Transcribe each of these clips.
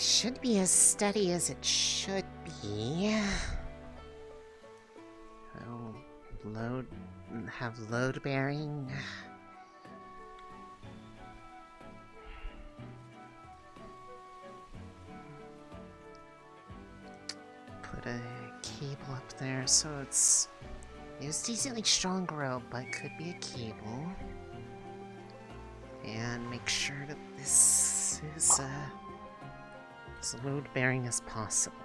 should be as steady as it should be. Oh, have load bearing. Put a cable up there so it's decently strong rope, but could be a cable. And make sure that this is as load bearing as possible.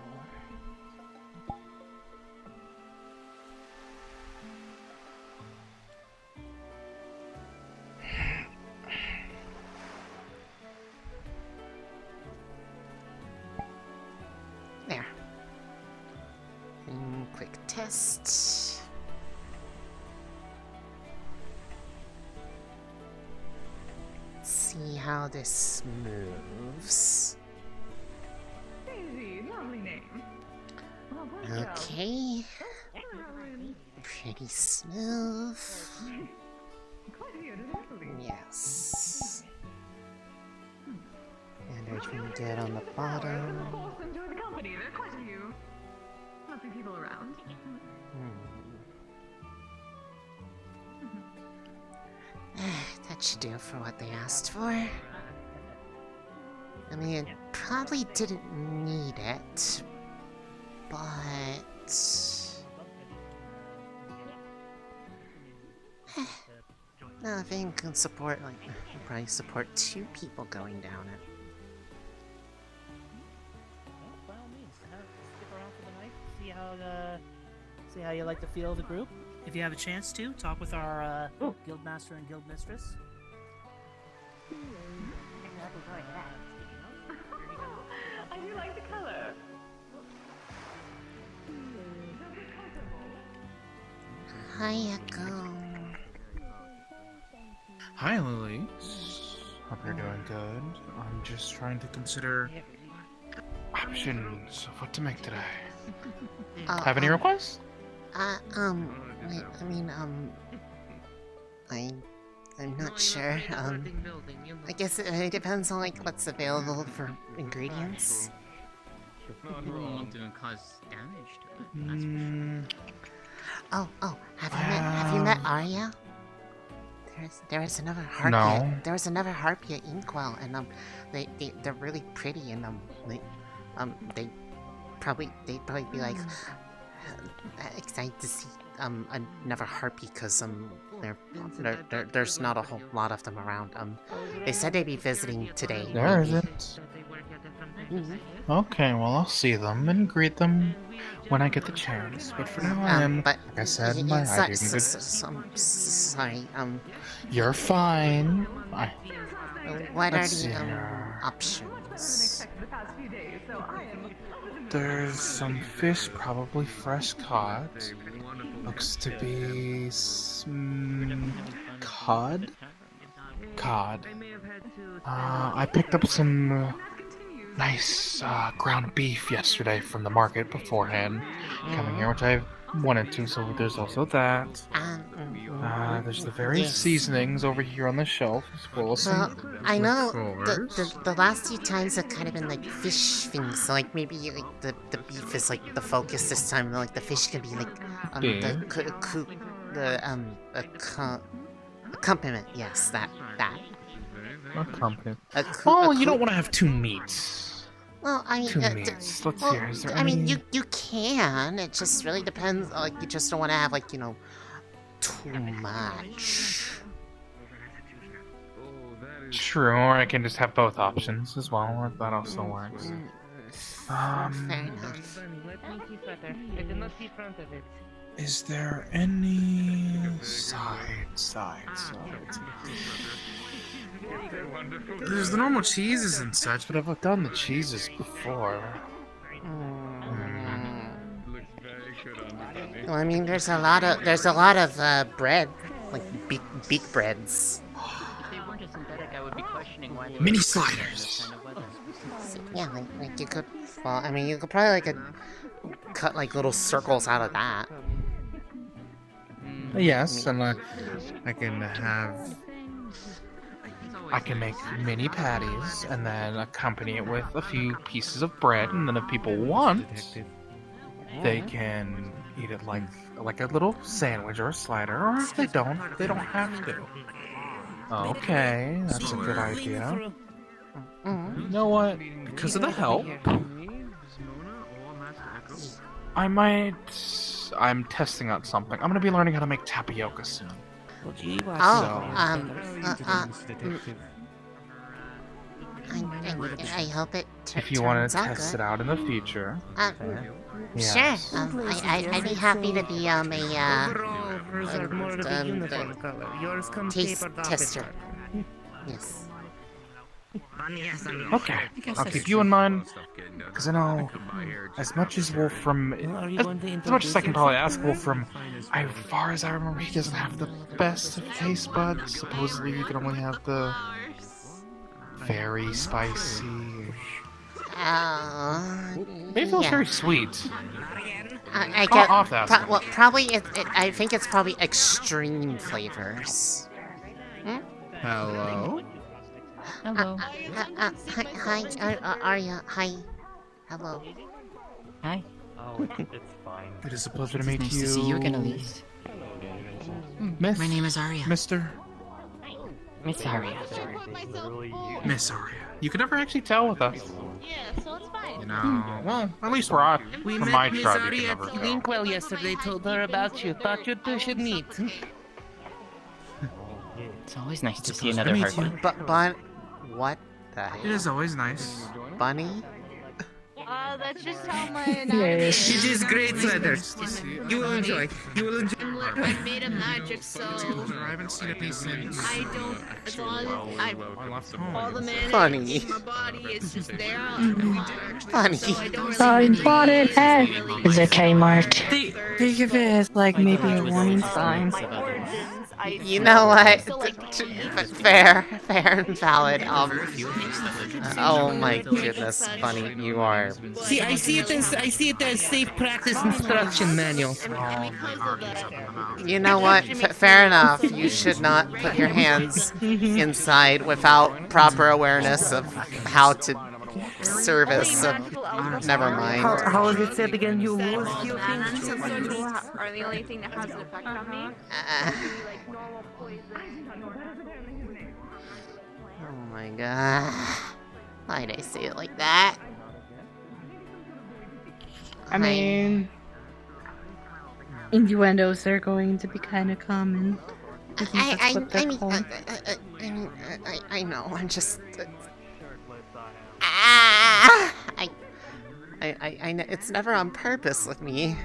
There. And quick test. See how this moves. Daisy, lovely name. Okay. Pretty smooth. Quite a beautiful. Yes. And everything good on the bottom. Of course, enjoy the company. There are quite a few lovely people around. That should do for what they asked for. I mean, it probably didn't need it, but... Nothing can support, like, probably support 2 people going down it. By all means, stick around for the night, see how you like the feel of the group. If you have a chance to, talk with our guild master and guild mistress. I do like the color. Hi, Echo. Hi, Elise. Hope you're doing good. I'm just trying to consider options of what to make today. Have any requests? I'm not sure. I guess it depends on like what's available for ingredients. Won't cause damage to it. That's for sure. Oh, have you met Arya? There was another harpy. No. There was another harpy at Inkwell, and they're really pretty, and they'd probably be like excited to see another harpy, because there's not a whole lot of them around. They said they'd be visiting today. There maybe. isn't. Okay, well, I'll see them and greet them when I get the chance. But for now, I am, like I said, my eye doing good. Sorry. You're fine. What are Let's the see. options? The past few days, so I am. There's some fish, probably fresh caught. Looks to be cod. Cod. I picked up some nice ground beef yesterday from the market beforehand coming here, which I wanted to, so there's also that. There's the various seasonings over here on the shelf, as well as some I know liqueurs. the last few times have kind of been like fish things, so like maybe like the beef is like the focus this time, like the fish could be like accompaniment, yes, that. Accompaniment. Oh, you don't want to have 2 meats. Well, I mean, 2 meats. Let's see. Is there I mean, any... you can. It just really depends. Like, you just don't want to have like too much. True, or I can just have both options as well. That also works. Fair enough. Is there any sides? There's the normal cheeses and such, but I've done the cheeses before. Well, I mean, there's a lot of bread, like beak breads. Mini sliders. Yeah, like you could. Well, I mean, you could probably like cut like little circles out of that. Yes, and I can have I can make mini patties and then accompany it with a few pieces of bread, and then if people want, they can eat it like a little sandwich or a slider, or if they don't have to. Okay, that's a good idea. You know what? Because of the help, I'm testing out something. I'm gonna be learning how to make tapioca soon. I hope it if you want to test it out in the future. Yes. Sure. I'd be happy to be taste tester. Yes. Okay, I'll keep you in mind, because I know as much as Wolfram, as much as I can probably ask Wolfram, as far as I remember, he doesn't have the best of taste buds. Supposedly, you can only have the very spicy. Maybe it was very sweet. I get. Probably. I think it's probably extreme flavors. Hello? Hello. Hi, Arya. Hi. Hello. Hi. Oh, it's fine. It is a pleasure to meet Nice you. to see you again, Elise. Miss? My name is Arya. Mister? Miss Arya. Miss Arya. You can never actually tell with us. Yeah, so it's fine. You know, well, at least we're on. We From met my Miss tribe, you Arya can at never tell. Winkwell yesterday, told her about you. Thought you two should meet. It's always nice to see pleasure another to hard meet one. What the heck? It is always nice. Bunny? That's just how my anatomy It is great weather. You will enjoy. You will enjoy. I'm literally made of magic, so I haven't seen it since. I don't. As long as all the mana Funny. in my body is just there. Funny. So I don't really I need bought it at really the Kmart. Think of it as like maybe a warning sign. my organs. You know what? So, like, Fair and valid. Oh my goodness, Bunny, you are. See, I see it as safe practice instruction manual. You know what? Fair enough. You should not put your hands inside without proper awareness of how to service. Never mind. How was it said again? You lose few hands things. are the only thing that has an effect on me. Oh my god. Why'd I say it like that? I mean, innuendos are going to be kind of common. I know. I'm just. I know it's never on purpose with me.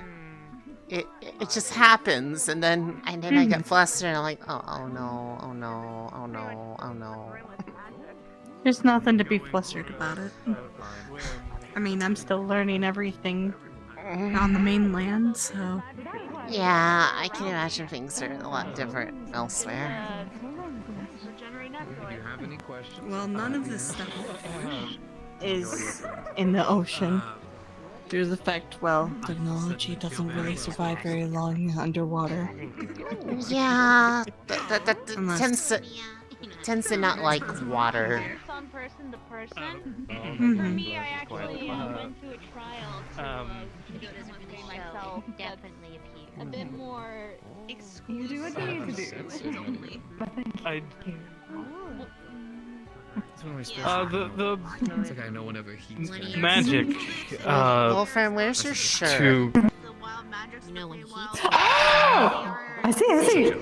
It just happens, and then I get flustered, and I'm like, oh no. There's nothing to be flustered about it. I mean, I'm still learning everything on the mainland, so. Yeah, I can imagine things are a lot different elsewhere. Well, none of this stuff is in the ocean. Due to the fact, well, technology doesn't really survive very long underwater. Yeah, that tends to not like water. It's on person to person. For Mhm. me, I actually went to a trial to make myself Definitely a bit more exclusive. You do what you need to do. The It's like I know whenever he's magic, Wolfram, where's your shirt? to... I see.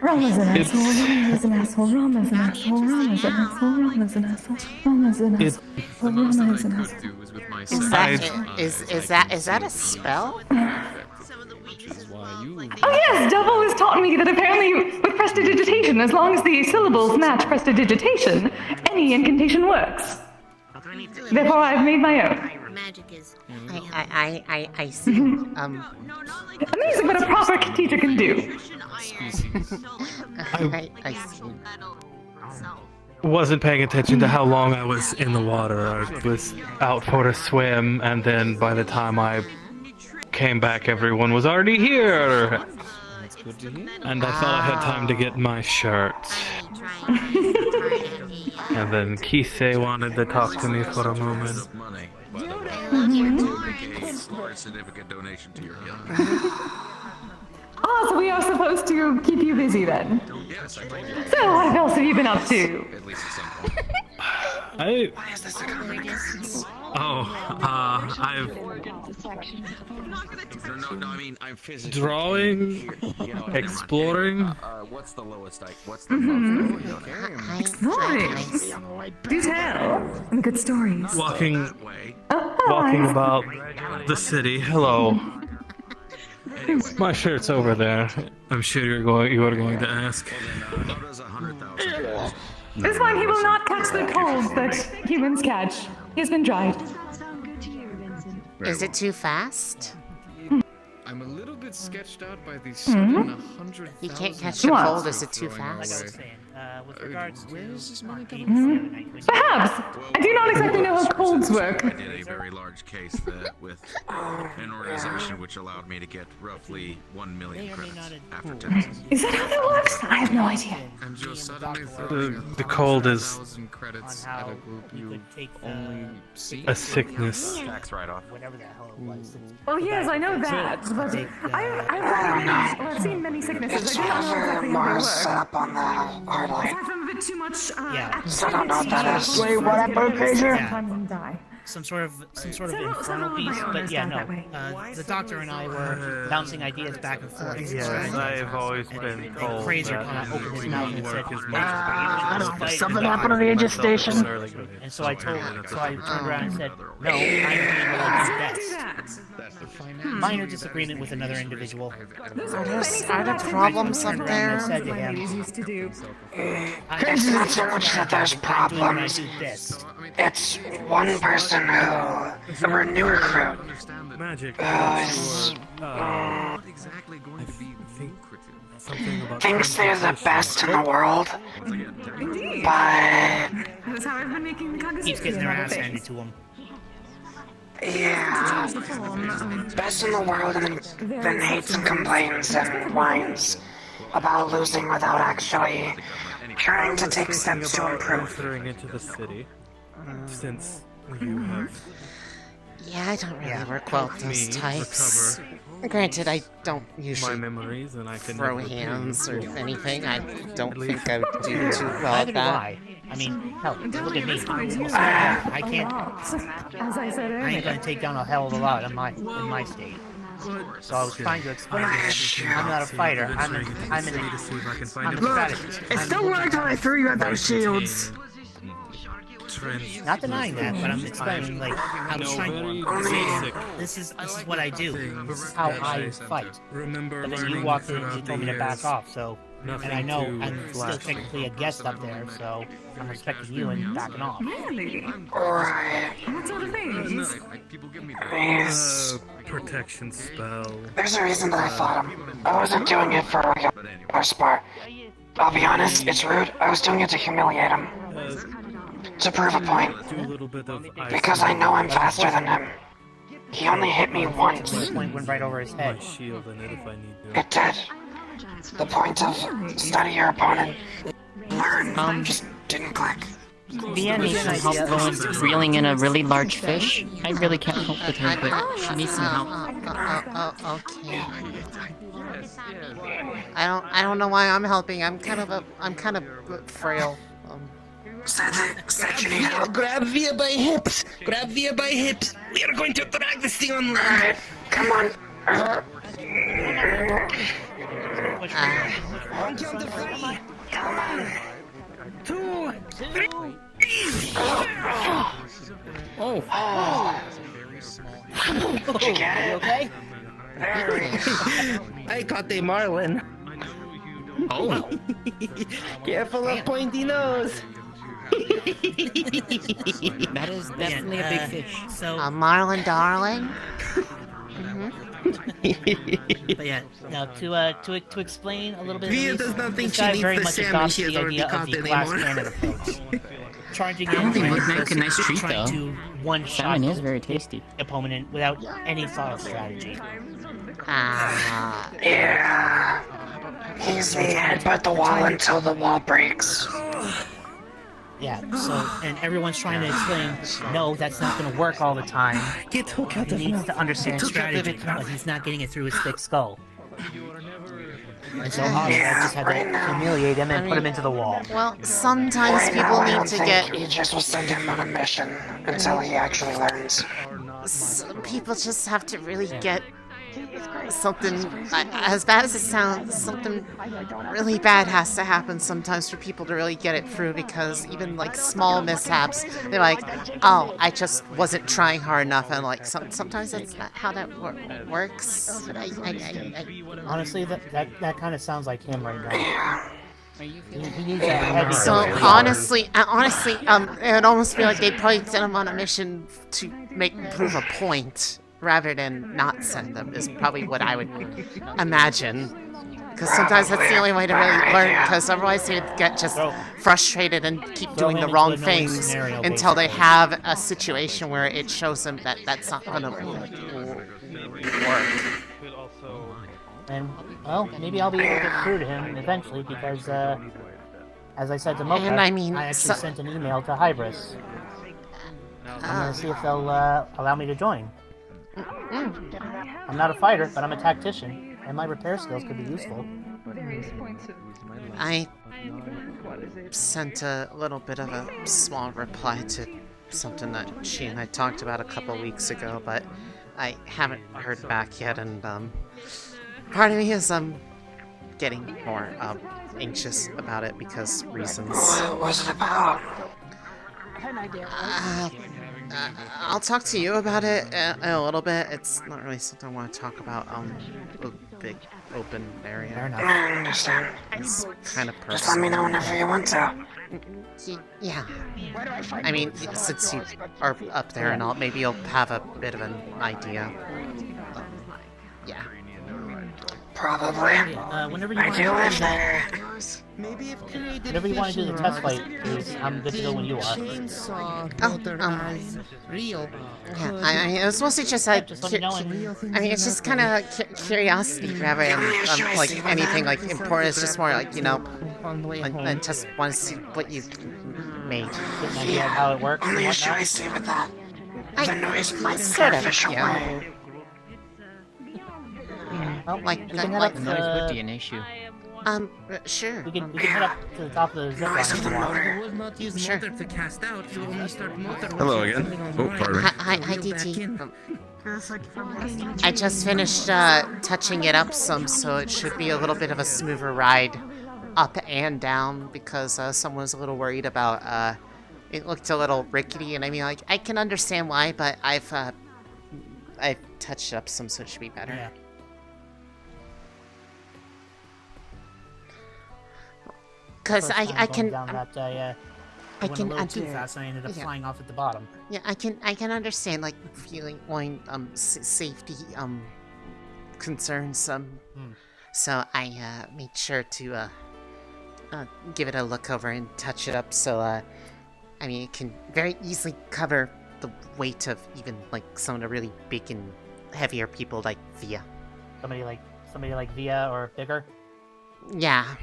Rum is an asshole, Rum is an asshole, Rum is an asshole, Rum is an asshole, Rum is an asshole, Rum is an asshole, Rum is an asshole. Is that a spell? Oh yes, Double has taught me that apparently with prestidigitation, as long as the syllables match prestidigitation, any incantation works. Therefore, I've made my own. Magic is. I see. Amazing what a proper teacher can do. I see. Wasn't paying attention to how long I was in the water. I was out for a swim, and then by the time I came back, everyone was already here. And I thought I had time to get my shirt. And then Kisei wanted to talk to me for a moment. Significant donation to your guild. Oh, so we are supposed to keep you busy then. Yes, I told you. So what else have you been up to? At least at some point. I've No, I mean, I'm physically drawing, exploring. What's the lowest what's the most Exploring. Do tell. And good stories. Walking Oh, about the city. Hello. My shirt's over there. I'm sure you are going to ask. This one he will not catch the cold that humans catch. He has been dried. Is it too fast? I'm a little bit sketched out by these sudden 100,000. You can't catch the cold. Is it too Like I was fast? saying, with regards to Perhaps. I do not exactly know how colds work. I did a very large case with an organization which allowed me to get roughly 1 million credits after taxes. Is that how that works? I have no idea. And just suddenly The cold is 1,000 credits at a group you only see a sickness. tax write-off. whatever the hell it was. Oh yes, I know that. But I've seen many sicknesses. I do not know exactly how they work. Up on the hard line. Aside from a bit too much Yeah. I don't know what that is. Wait, what happened, Pager? Sometimes die. Some sort of infernal several beast, but yeah, no. that way. The doctor and I were bouncing ideas back and forth. Yes, I've always been told Fraser that kind of opened his mouth and said, I don't know. Something happened to the Aegis station. and so I turned around and said, no, I'm doing what I do best. Minor disagreement with another individual. Are there problems up I there? said to him, Used to do. It's not so much that there's I'm doing what I problems. do best. It's one person who, a new recruit, Magic. is, Exactly going to be lucrative. Something about thinks they're the best in the world, Indeed. but That's how I've been making the conversation. Keeps getting their ass handed to him. yeah, best in the world, and then hates and complains and whines about losing without actually trying to take steps to improve. entering into the city, since you have Yeah, I don't really work well with those me types. Granted, I don't my usually memories, and I can throw never be- hands or anything. I don't think I would do too well Neither at do that. I mean, hell, look at me. I can't. As I said I earlier. ain't gonna take down a hell of a lot in my state. So I was trying to explain to him, I'm not a fighter. I'm a strategist. It still worked when I threw you at those shields. Not denying that, but I'm explaining, like, I was trying to say, this is what I do. This is how I fight. But then you walked in and you told me to back off, so, and I know I'm still technically a guest up there, so I'm respecting you and backing off. Really? Right. What sort of things? These. protection spell. There's a reason that I fought him. I wasn't doing it for regular spar. I'll be honest, it's rude. I was doing it to humiliate him. To prove a point. Do a little bit of ice. Because I know I'm faster than him. He only hit me once. The point went right over his head. My shield in it if I need to. It did. The point of study your opponent. Learn. Just didn't click. Via needs some help going reeling in a really large fish. I really can't help with her, but she needs some help. Okay. I don't know why I'm helping. I'm kind of frail. Said you need help. Grab Via by hips. Grab Via by hips. We are going to drag this thing on land. Alright, come on. On count of 3. Come on. 2, 3. Oh. Did you get it? Okay? Very I caught a marlin. Oh, Careful of pointy nose. That is definitely a big fish. So, A marlin darling. but yeah, now to explain a little bit. Via Elise, does not think this she guy needs very the much salmon adopts she has the already idea of caught the glass anymore. cannon approach. Charging I don't in, think trying would make a nice treat, trying though. to one-shot Salmon is very tasty. opponent without any thought of strategy. Ah. Yeah. He's the headbutt the wall until the wall breaks. Yeah, so, and everyone's trying to explain, no, that's not going to work all the time. Get hook out He of needs mouth. to understand Get hook out of strategy, it mouth. but he's not getting it through his thick skull. And so I just had to humiliate him and put him into the wall. Well, sometimes Right people now, I need don't to think get. Aegis will send him on a mission until he actually learns. Some people just have to really get something, as bad as it sounds, something really bad has to happen sometimes for people to really get it through, because even like small mishaps, they're like, oh, I just wasn't trying hard enough, and like sometimes that's not how that works. Honestly, that kind of sounds like him right now. He needs that heavy So honestly, it would almost feel like they'd probably send him on a mission to prove a point rather than not send them. Is probably what I would imagine. Because sometimes that's the only way to really learn. Because otherwise they'd get just frustrated and keep doing the wrong things until they have a situation where it shows them that that's not gonna work. And, well, maybe I'll be able to get through to him eventually, because, as I said to Mocha, And I mean, I actually sent an email to Hybris. I'm gonna see if they'll allow me to join. I'm not a fighter, but I'm a tactician, and my repair skills could be useful. I sent a little bit of a small reply to something that she and I talked about a couple weeks ago, but I haven't heard back yet, and part of me is getting more anxious about it because reasons. What was it about? I'll talk to you about it in a little bit. It's not really something I want to talk about a big open area. Fair enough. I understand. It's kind of personal. Just let me know whenever you want to. Yeah. I mean, since you are up there and all, maybe you'll have a bit of an idea. Yeah. Probably. Whenever you I want do to live there. whenever you want to do the test flight, please, I'm good to go when you are. Real. Yeah, I mean, it was mostly just like, Just let me know I mean, it's just kind of curiosity rather than like anything like important. It's just more like, you know, I just want to see what you made. Get an idea of how it works and Please, should I whatnot. stay with that? The noise might sort of, fish yeah. away. Well, like, We can head like, up Noise would be to, an issue. sure. we can head up to the top of the zip Noise line of if the you want. motor. will not use Sure. motor to cast out. You only start motor. Hello again. Oh, pardon me. Hi, DT. I just finished touching it up some, so it should be a little bit of a smoother ride up and down, because someone was a little worried about it looked a little rickety, and I mean, like, I can understand why, but I've touched it up some, so it should be better. Yeah. Because First time I going can down that, I went a little too fast, and I ended up yeah. flying off at the bottom. Yeah, I can understand, like, wanting safety concerns so I made sure to give it a look over and touch it up, so I mean, it can very easily cover the weight of even like some of the really big and heavier people like Via. Somebody like Via or bigger. Yeah.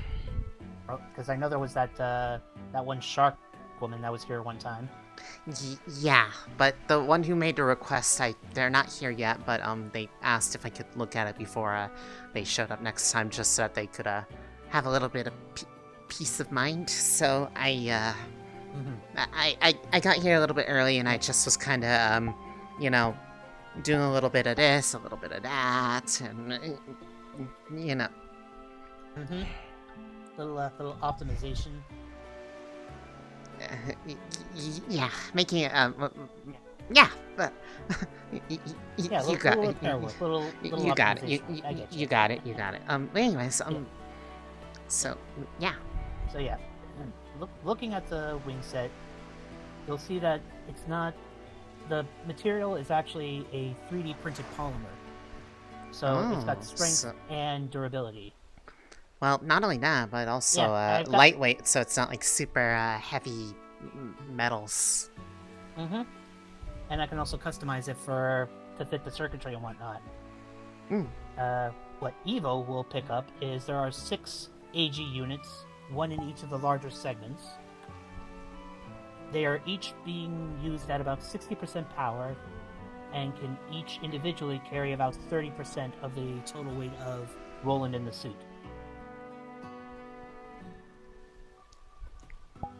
Because I know there was that one shark woman that was here one time. Yeah, but the one who made the request, they're not here yet, but they asked if I could look at it before they showed up next time, just so that they could have a little bit of peace of mind. So I got here a little bit early, and I just was kind of you know, doing a little bit of this, a little bit of that, and you know. Little optimization. Yeah, making it yeah, but you got it. You got it. You got it. You got it. Anyways, so yeah. So yeah, looking at the wing set, you'll see that it's not. The material is actually a 3D printed polymer, so it's got strength and durability. Well, not only that, but also lightweight, so it's not like super heavy metals. And I can also customize it to fit the circuitry and whatnot. what Evo will pick up is there are 6 AG units, 1 in each of the larger segments. They are each being used at about 60% power and can each individually carry about 30% of the total weight of Roland in the suit.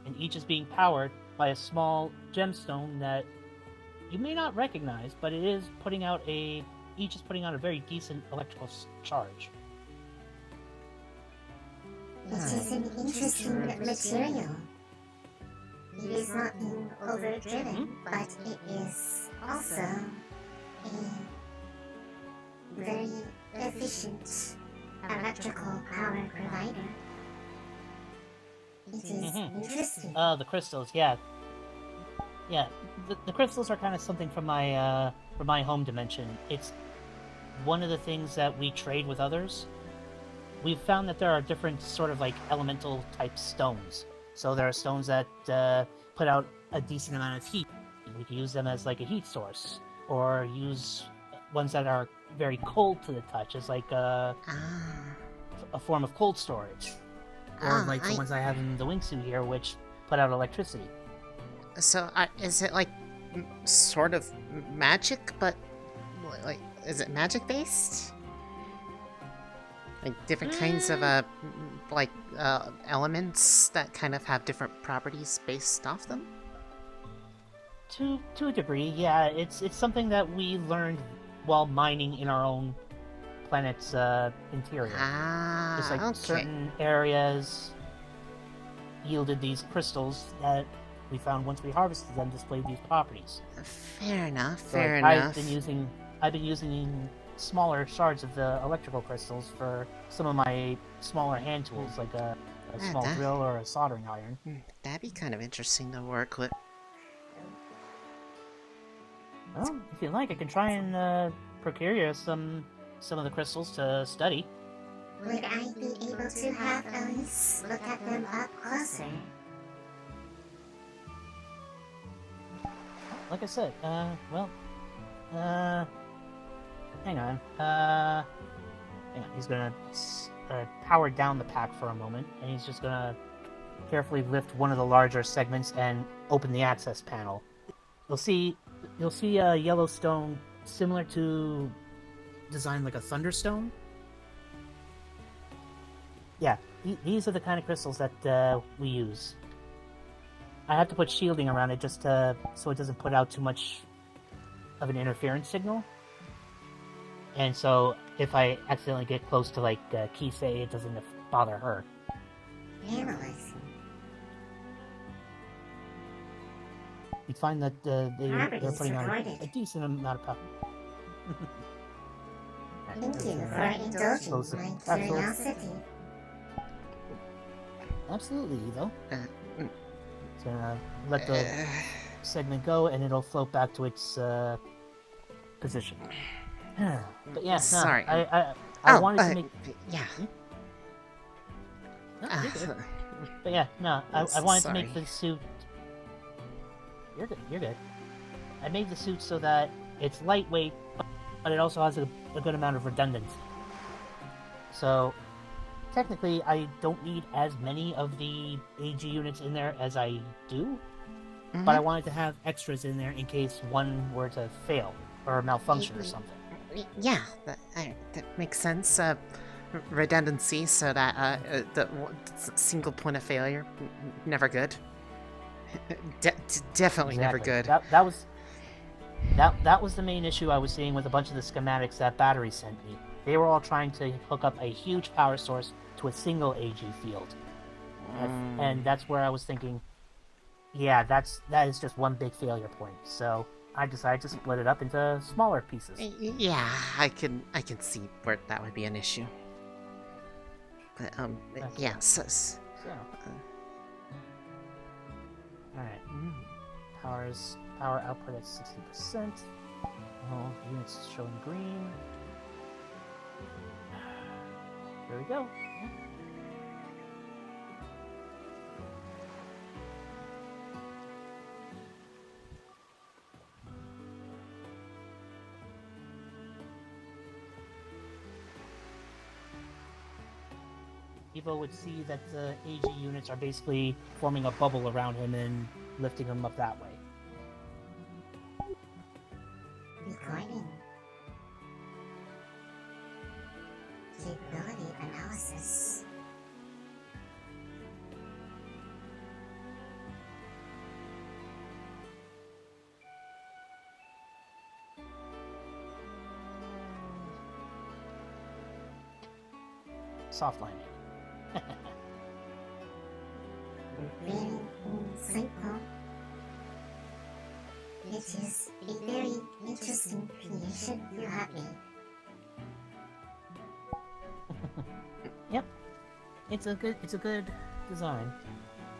And each is being powered by a small gemstone that you may not recognize, but it is putting out each is putting out a very decent electrical charge. It is an interesting material. It is not being overdriven, but it is also a very efficient electrical power provider. It is interesting. The crystals, yeah. Yeah, the crystals are kind of something from my home dimension. It's one of the things that we trade with others. We've found that there are different sort of like elemental type stones. So there are stones that put out a decent amount of heat. We can use them as like a heat source, or use ones that are very cold to the touch as like a form of cold storage. Or like the ones I have in the wingsuit here, which put out electricity. So, is it like sort of magic, but like, is it magic based? Like different kinds of elements that kind of have different properties based off them? To a degree, yeah. It's something that we learned while mining in our own planet's interior. Just like certain areas yielded these crystals that we found once we harvested them displayed these properties. Fair enough. So, fair enough. I've been using smaller shards of the electrical crystals for some of my smaller hand tools, like a small drill or a soldering iron. That'd be kind of interesting to work with. Well, if you like, I can try and procure you some of the crystals to study. Would I be able to have Elise look at them up closer? Like I said, hang on. He's gonna power down the pack for a moment, and he's just gonna carefully lift one of the larger segments and open the access panel. You'll see a yellow stone similar to designed like a thunderstone. Yeah, these are the kind of crystals that we use. I have to put shielding around it just so it doesn't put out too much of an interference signal. And so if I accidentally get close to like Kisei, it doesn't bother her. Analyzing. You'd find that they're putting on a decent amount of power. Thank you for indulging my curiosity. Absolutely, Evo. It's gonna let the segment go, and it'll float back to its position. But yeah, sorry. I wanted to make. Yeah. No, you're good. But yeah, no, I wanted to make the suit. You're good. You're good. I made the suit so that it's lightweight, but it also has a good amount of redundancy. So technically, I don't need as many of the AG units in there as I do, but I wanted to have extras in there in case one were to fail or malfunction or something. Yeah, that makes sense. Redundancy, so that the single point of failure, never good. Definitely never good. That was the main issue I was seeing with a bunch of the schematics that Battery sent me. They were all trying to hook up a huge power source to a single AG field, and that's where I was thinking, yeah, that is just one big failure point. So I decided to split it up into smaller pieces. Yeah, I can see where that would be an issue. But yeah, Alright. Power output at 60%. All units showing green. There we go. Evo would see that the AG units are basically forming a bubble around him and lifting him up that way. Recording. Capability analysis. Soft landing. Really simple. It is a very interesting creation you have made. Yep. It's a good design.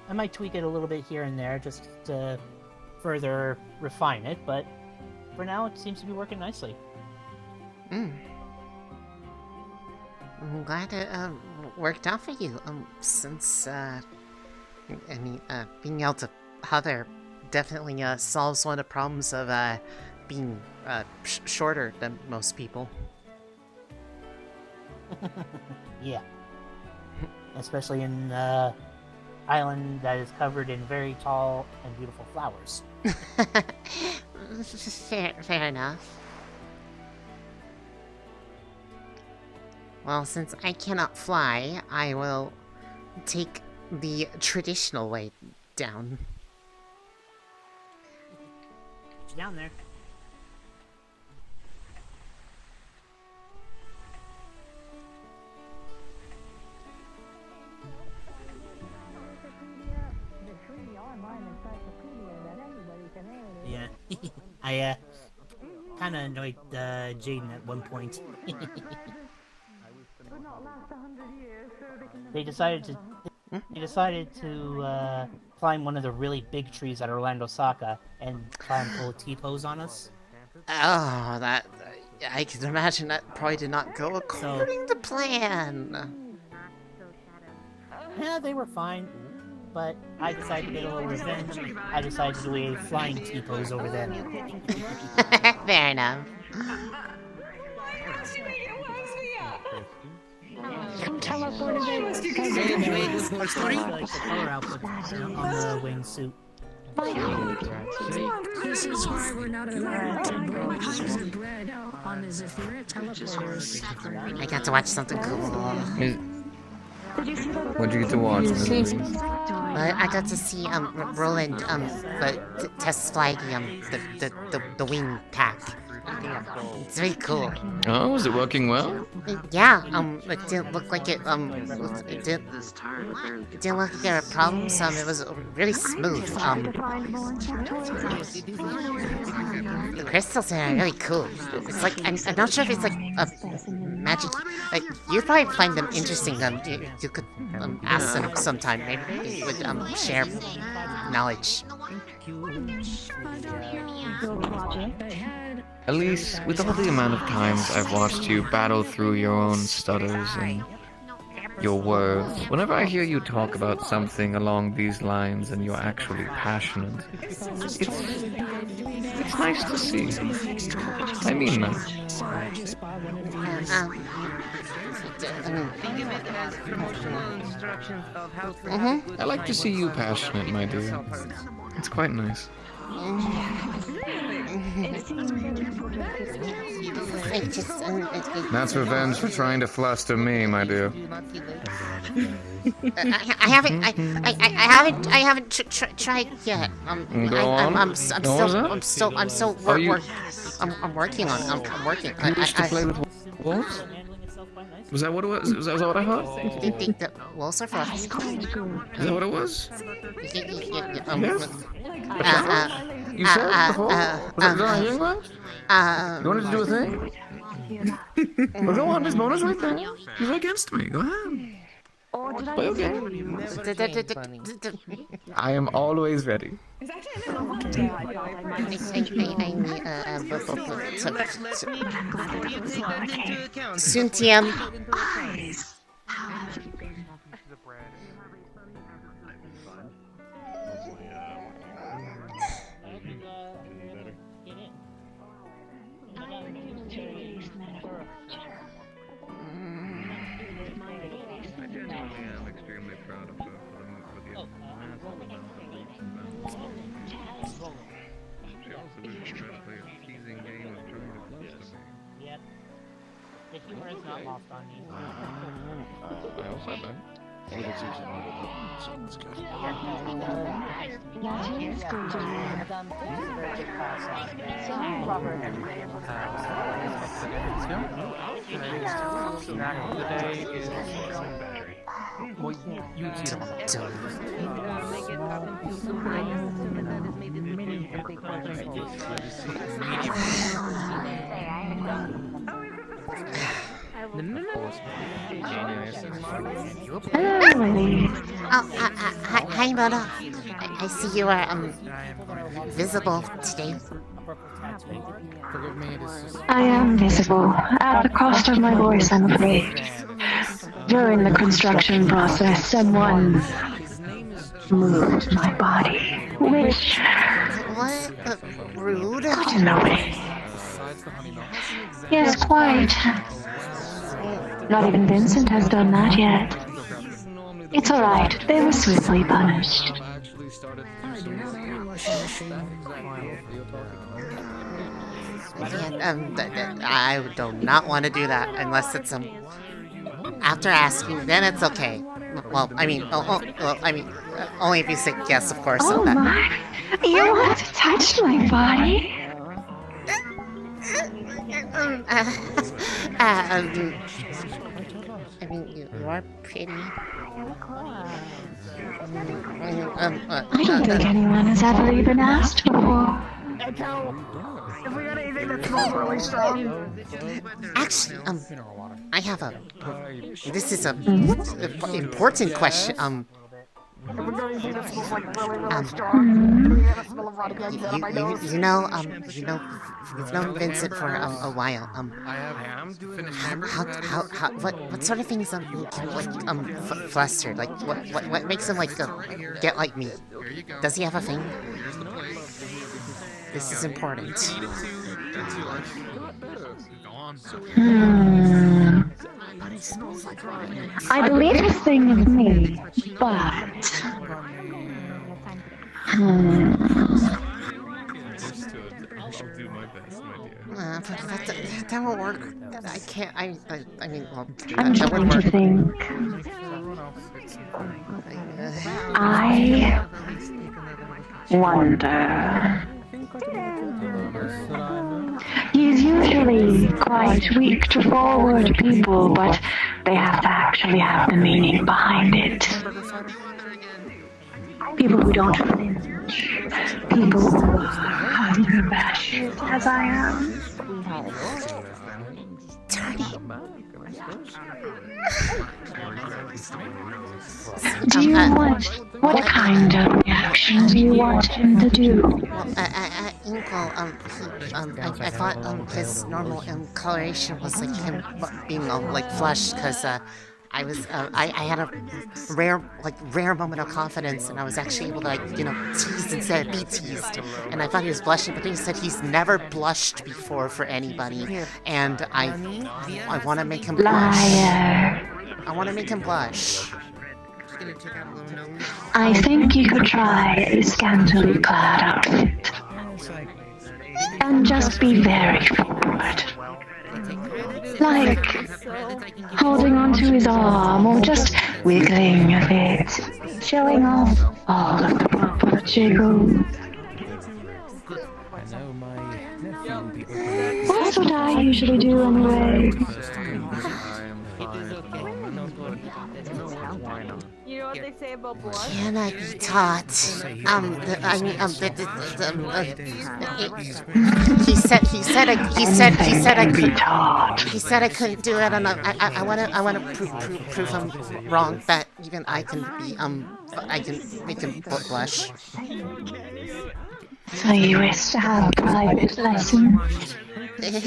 I might tweak it a little bit here and there just to further refine it, but for now it seems to be working nicely. I'm glad it worked out for you. Since being able to hover definitely solves one of the problems of being shorter than most people. Yeah. Especially in an island that is covered in very tall and beautiful flowers. Fair enough. Well, since I cannot fly, I will take the traditional way down. Get you down there. Yeah, I kind of annoyed Jaden at one point. They decided to climb one of the really big trees at Orlando Saka and try and pull a T-pose on us. Oh, that I can imagine that probably did not go according to plan. Yeah, they were fine, but I decided to get a little revenge. I decided to do a flying T-pose over them. Fair enough. Like the color output on the wingsuit. This is why we're not allowed to blow pies of bread on as if we're teleporters. I got to watch something cool. What did you get to watch? I got to see Roland test fly the wing pack. It's very cool. Oh, was it working well? Yeah, it didn't look like it didn't look like there were problems. It was really smooth. The crystals are really cool. It's like I'm not sure if it's like a magic. Like you'd probably find them interesting. You could ask them sometime. Maybe they would share knowledge. Elise, with all the amount of times I've watched you battle through your own stutters and your words, whenever I hear you talk about something along these lines and you're actually passionate, it's nice to see. I mean that. I like to see you passionate, my dear. It's quite nice. That's revenge for trying to fluster me, my dear. I haven't tried yet. I'm working on. I'm working. You used to play with wolves? Was that what it was? Was that what I heard? The wolves are fluffy. Is that what it was? Yes. You said it before? Was I hearing right? You wanted to do a thing? Well, go on, there's bonus right there. You're against me. Go ahead. Play a game. I am always ready. Suntiam. The humor is not lost on me. I also had that. It's usually one of them, so it's good. That is good to hear. Snack of the day is well, you eat them Hello, Elise. Oh, hi, Mona. I see you are visible today. Forgive me, it is just... I am visible, at the cost of my voice, I'm afraid. During the construction process, someone moved my body, which... What? Rude? Got annoying. Yes, quite. Not even Vincent has done that yet. It's alright, they were swiftly punished. I do not want to do that unless it's after asking, then it's okay. Well, I mean, only if you say yes, of course. Oh my! You want to touch my body? I mean, you are pretty. I don't think anyone has ever even asked before. If we got anything that smells really strong. Actually, I have this is a important question. If we got anything that smells like really strong, we have a smell of rotting eggs out of my nose. You've known Vincent for a while. What sort of things fluster? Like what makes him get like me? Does he have a thing? This is important. I believe his thing is me, but... That won't work. I can't. I mean, well, I'm trying to think. I wonder. He's usually quite weak to forward people, but they have to actually have the meaning behind it. People who don't flinch. People who are unabashed, as I am. Do you want... What kind of reaction do you want him to do? Inkle, I thought his normal coloration was like him being like flushed, because I had a rare moment of confidence, and I was actually able to tease instead of be teased, and I thought he was blushing, but then he said he's never blushed before for anybody, and I want to make him blush. Liar. I want to make him blush. I think you could try a scantily clad outfit. And just be very forward. Like holding onto his arm or just wiggling a bit, showing off all of the proper jiggles. That's what I usually do anyway. You know what they say about blood? Can I be taught? He said I couldn't do it, and I want to prove him wrong, that even I can be I can make him blush. So you wish to have a private lesson? Make an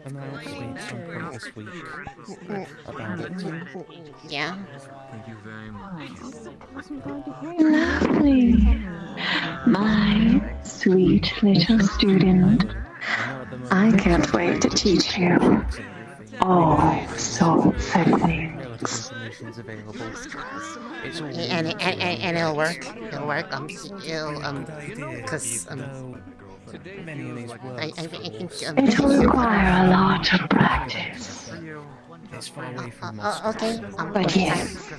announcement sometime this week about it. Yeah. Thank you very much. Lovely. My sweet little student. I can't wait to teach you all sorts of things. And it'll work. It'll work. Cause I think It will require a lot of practice. okay. But yes,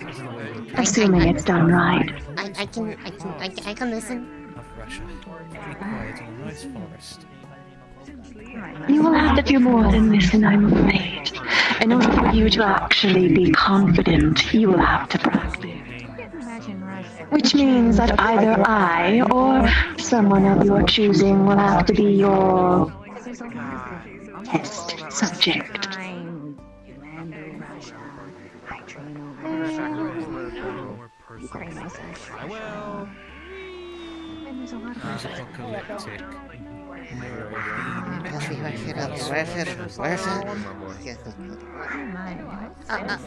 assuming it's done right. I can listen. You will have to do more than listen, I'm afraid. In order for you to actually be confident, you will have to practice. Which means that either I or someone of your choosing will have to be your test subject.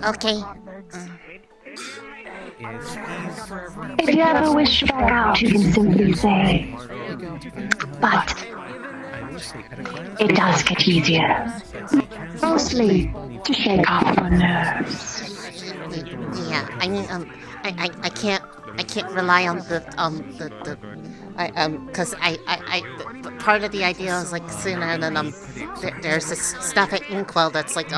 Okay. If you ever wish to back out, you can simply say, but it does get easier. Mostly to shake off your nerves. Yeah, I mean, I can't rely on because part of the idea is like sitting there and then there's this stuff at Inkwell that's like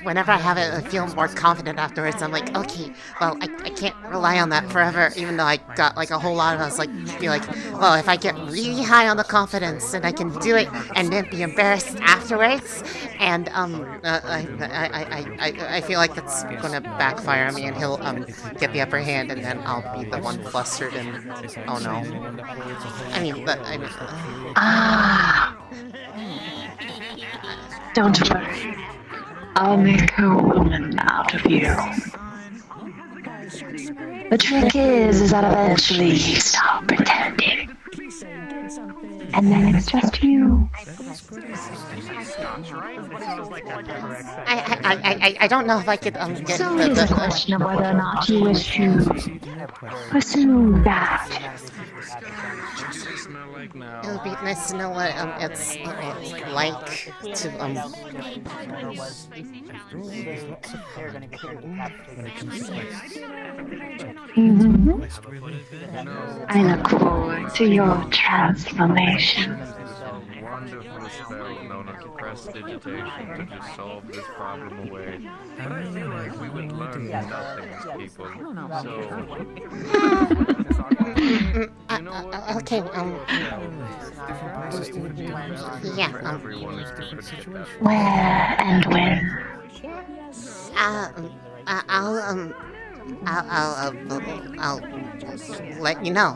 whenever I have it, I feel more confident afterwards. I'm like, okay, well, I can't rely on that forever, even though I got like a whole lot of us like be like, well, if I get really high on the confidence, then I can do it and then be embarrassed afterwards. And I feel like that's gonna backfire on me, and he'll get the upper hand, and then I'll be the one flustered and oh no. I mean, Don't worry. I'll make a woman out of you. The trick is that eventually you stop pretending. And then it's just you. I don't know if I could get so it is a question of whether or not you wish to pursue that. It would be nice to know what it's like to I look forward to your transformation. Wonderful spell known as prestidigitation to just solve this problem away. But I feel like we would learn nothing as people. So, okay, yeah, where and when? I'll let you know.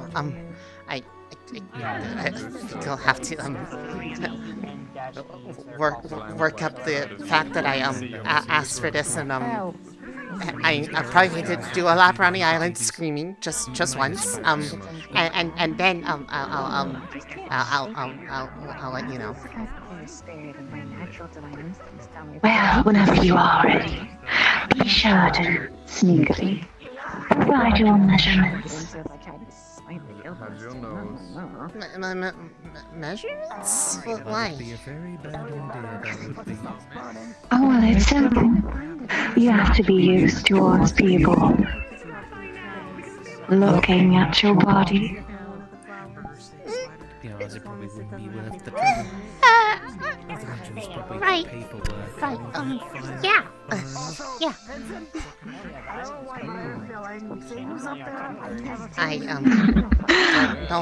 You'll have to work up the fact that I asked for this, and I probably need to do a lap around the island screaming just once, and then I'll let you know. Well, whenever you are ready, be sure to sneakily provide your measurements. Measurements? Why? Oh, well, it's simple. You have to be used towards people looking at your body. Right. Yeah. Yeah.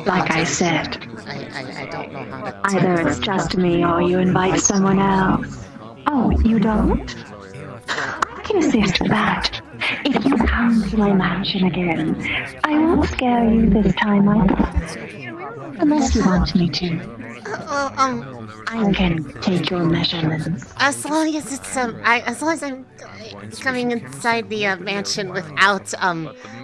Like I said, I don't know how to. Either it's just me or you invite someone else. Oh, you don't? I can assist with that. If you come to my mansion again, I won't scare you this time either. Unless you want me to. I can take your measurements. As long as it's as long as I'm coming inside the mansion without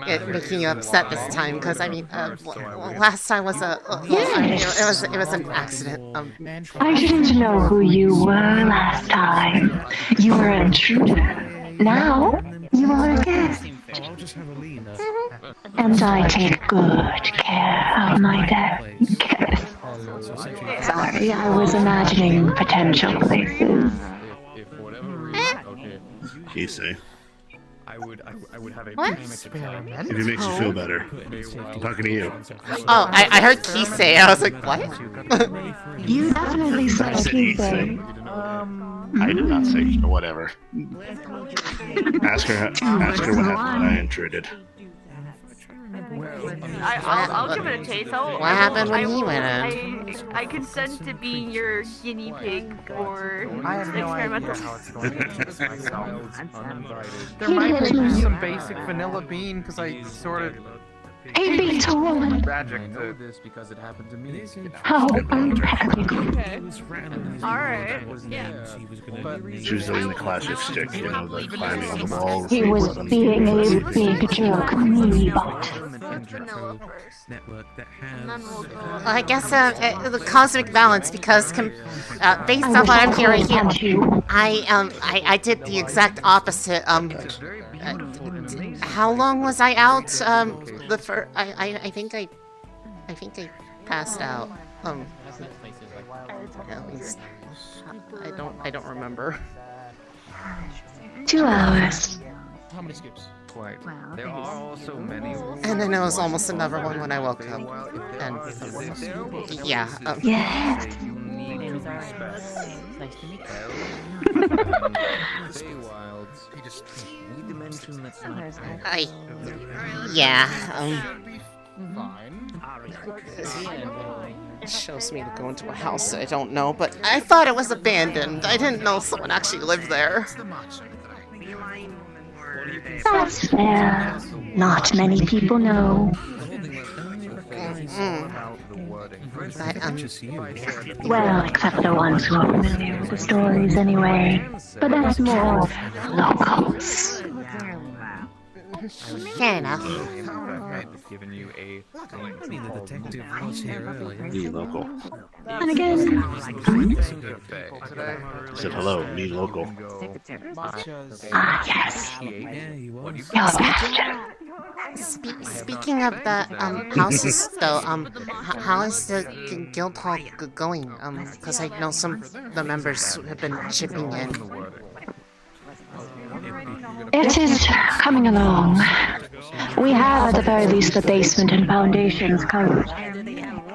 it making you upset this time, because I mean, last time was it was an accident. I didn't know who you were last time. You were an intruder. Now you are a guest. And I take good care of my guests. Sorry, I was imagining potential places. Easy. I would have a What? If it makes you feel better. I'm talking to you. Oh, I heard Keith say it. I was like, what? You definitely said Tuesday. I did not say whatever. Ask her what happened when I intruded. I'll give it a taste. What happened when he went in? I consent to being your guinea pig for experimental. There might be some basic vanilla bean because I sort of. A beta woman. Tragic to know this because it happened to me. How unpractical. Alright. Yeah. She was doing the classic stick, you know, the climbing on the walls. He was being a big jerk, me, but. Well, I guess the cosmic balance, because based on what I'm hearing here, I did the exact opposite. How long was I out? I think I passed out. At least I don't remember. 2 hours. How many skips? Quite. There are also many. And then there was almost another one when I woke up. And yeah. Yes. Nice to meet It shows me to go into a house that I don't know, but I thought it was abandoned. I didn't know someone actually lived there. That's fair. Not many people know. Well, except the ones who are familiar with the stories anyway. But that's more locals. Fair enough. Given you a the detective was here earlier. Me local. And again, Said hello, me local. ah, yes. You're bastard. Speaking of the houses, though, how is the guild hall going? Because I know some of the members have been chipping in. It is coming along. We have at the very least the basement and foundations covered.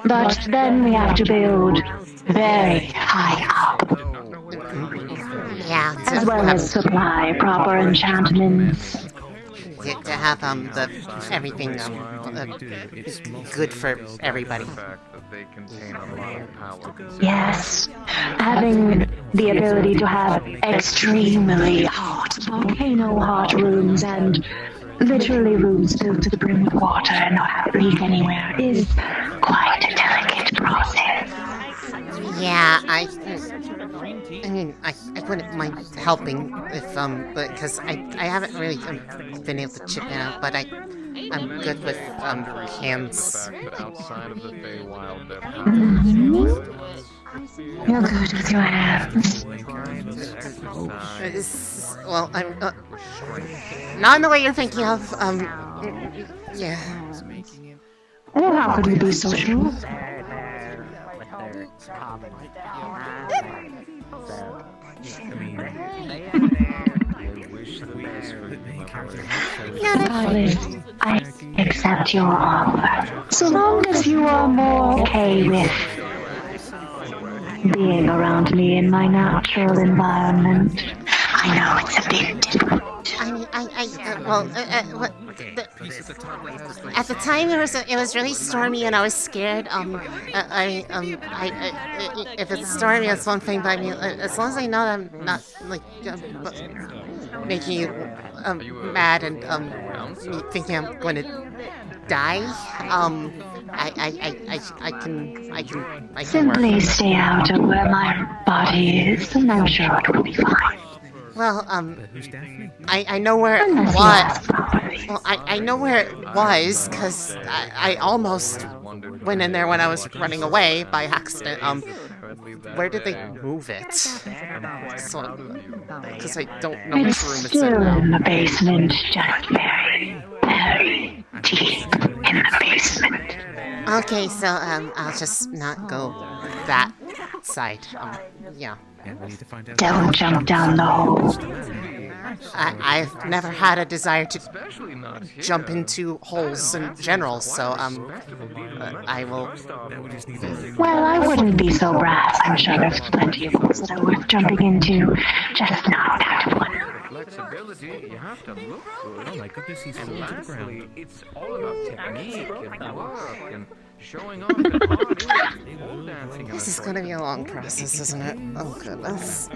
But then we have to build very high up. Yeah, As well as supply proper enchantments. To have the everything good for everybody. Yes, having the ability to have extremely hot, volcano-hot rooms and literally rooms filled to the brim with water and not have a leak anywhere is quite a delicate process. Yeah, I mean, I wouldn't mind helping if but because I haven't really been able to chip in out, but I'm good with hands. Outside of the Feywild, You're good with your hands. Well, I'm not in the way you're thinking of. Yeah. Well, how could we be so sure? Darling, I accept your offer, so long as you are more okay with being around me in my natural environment. I know it's a bit different. At the time it was really stormy and I was scared. If it's stormy, it's one thing, but I mean, as long as I know that I'm not like making you mad and thinking I'm going to die, I can Simply work. stay out of where my body is, and I'm sure it will be fine. Well, I know where it was. Well, I know where it was because I almost went in there when I was running away by accident. Where did they move it? So, because I don't know which room It's it's still in. in the basement, just very, very deep in the basement. Okay, so I'll just not go that side. Yeah. Don't jump down the hole. I've never had a desire to jump into holes in general, so I will. Well, I wouldn't be so brass. I'm sure there's plenty of holes that are worth jumping into, just not that one. Flexibility, you have to look good. Oh my goodness, he's falling to the ground. It's all about technique and work and showing off the pole dancing. This is gonna be a long process, isn't it? Oh goodness.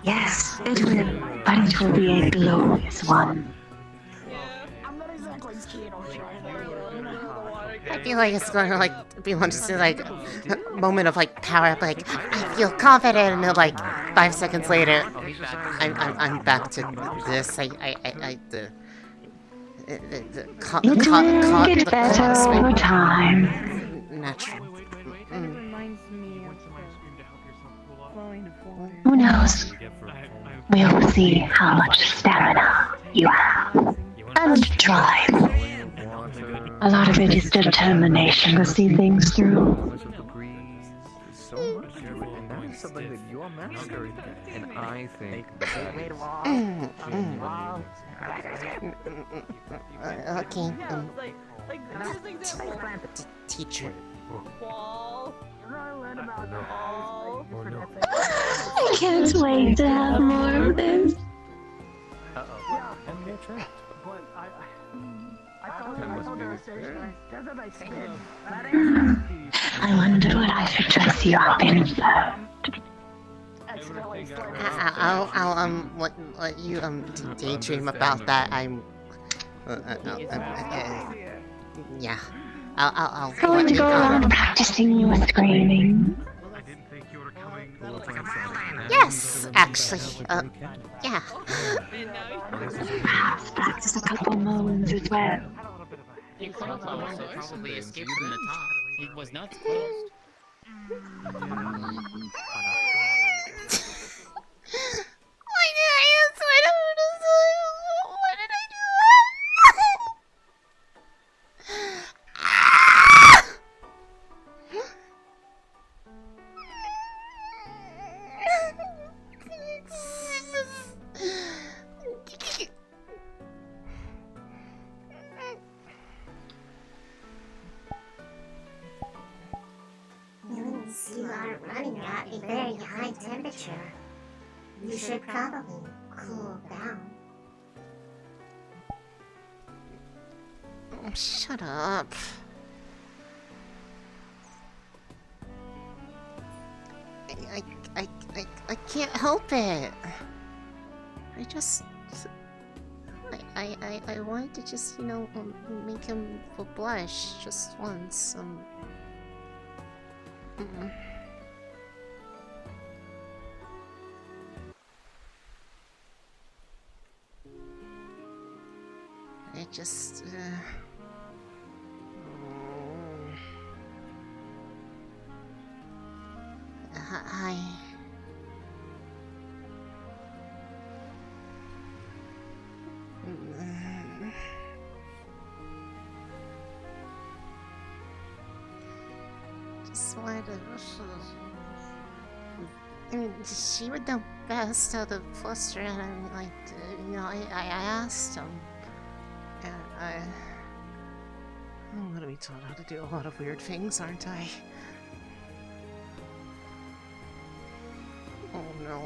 Yes, it will, but it will be a glorious one. I feel like it's going to be one just like a moment of power up, I feel confident, and then 5 seconds later, I'm back to this. It will get better over time. Natural. Who knows? We will see how much stamina you have and drive. A lot of it is determination to see things through. So much to it, and that is something that you're mastering. And I think Okay. Teacher. I can't wait to have more of this. I wonder what I should dress you up in first. I'll let you daydream about that. Yeah. I'll going to go on practicing your screaming. Yes, actually. Yeah. Perhaps practice a couple moans as well. He probably escaped from the top. He was not closed. Why did I answer? I don't know. Why did I do You are running at a very high temperature. You should probably cool down. Oh, shut up. I can't help it. I wanted to just, make him blush just once. I just, hi. Just wanted to, she would know best how to fluster, and I asked him. And I'm gonna be taught how to do a lot of weird things, aren't I? Oh no.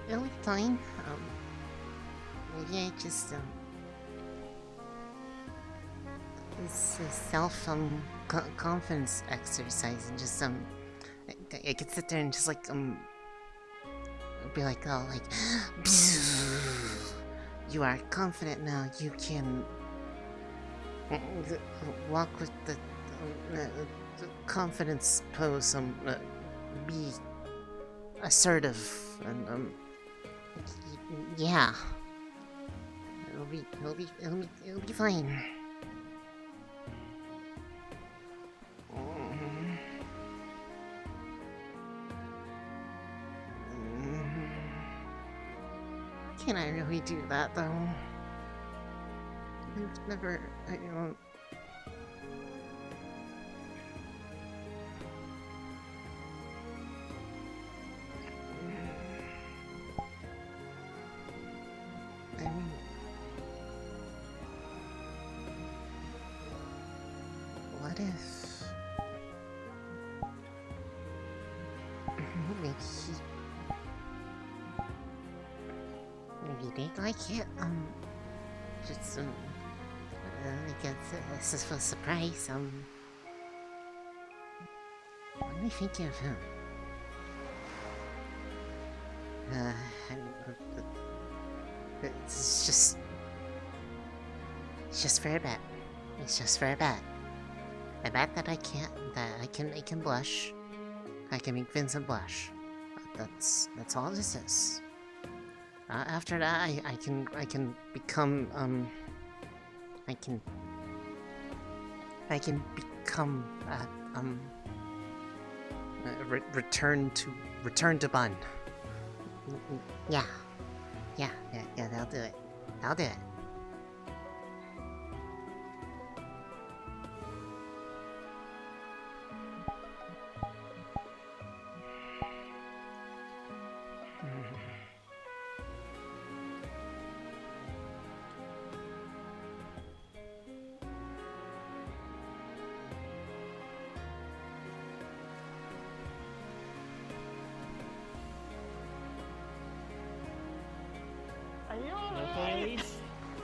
It'll be fine. Maybe I just it's a self-confidence exercise, and just I could sit there and just be like, oh, you are confident now. You can walk with the confidence pose. Be assertive, and yeah, it'll be fine. Can I really do that though? I've never, what if maybe they like it, just, like it's a surprise, what do you think of him? It's just for a bet. It's just for a bet. I bet that I can blush. I can make Vincent blush. That's all this is. After that, I can become I can become return to Bun. Yeah, they'll do it. I'll do it.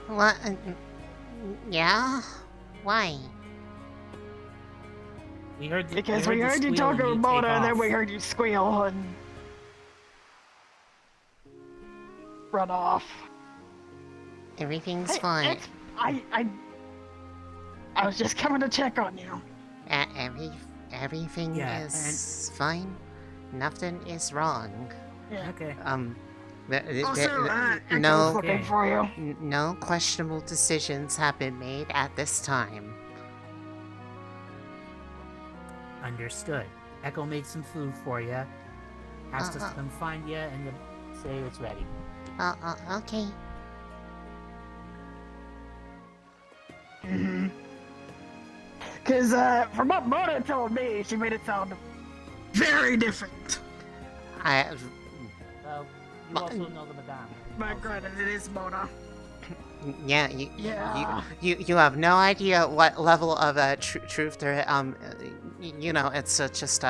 What? Yeah? Why? Because we heard you talking about Mona, and then we heard you squeal and run off. Everything's fine. I was just coming to check on you. Everything is fine. Nothing is wrong. Yeah. Okay. No questionable decisions have been made at this time. Understood. Echo made some food for you. Asked us to come find you, and you say it's ready. Okay. Cause from what Mona told me, she made it sound very different. Well, you also know the Madame. My God, it is Mona. Yeah, you have no idea what level of truth there. You know, it's just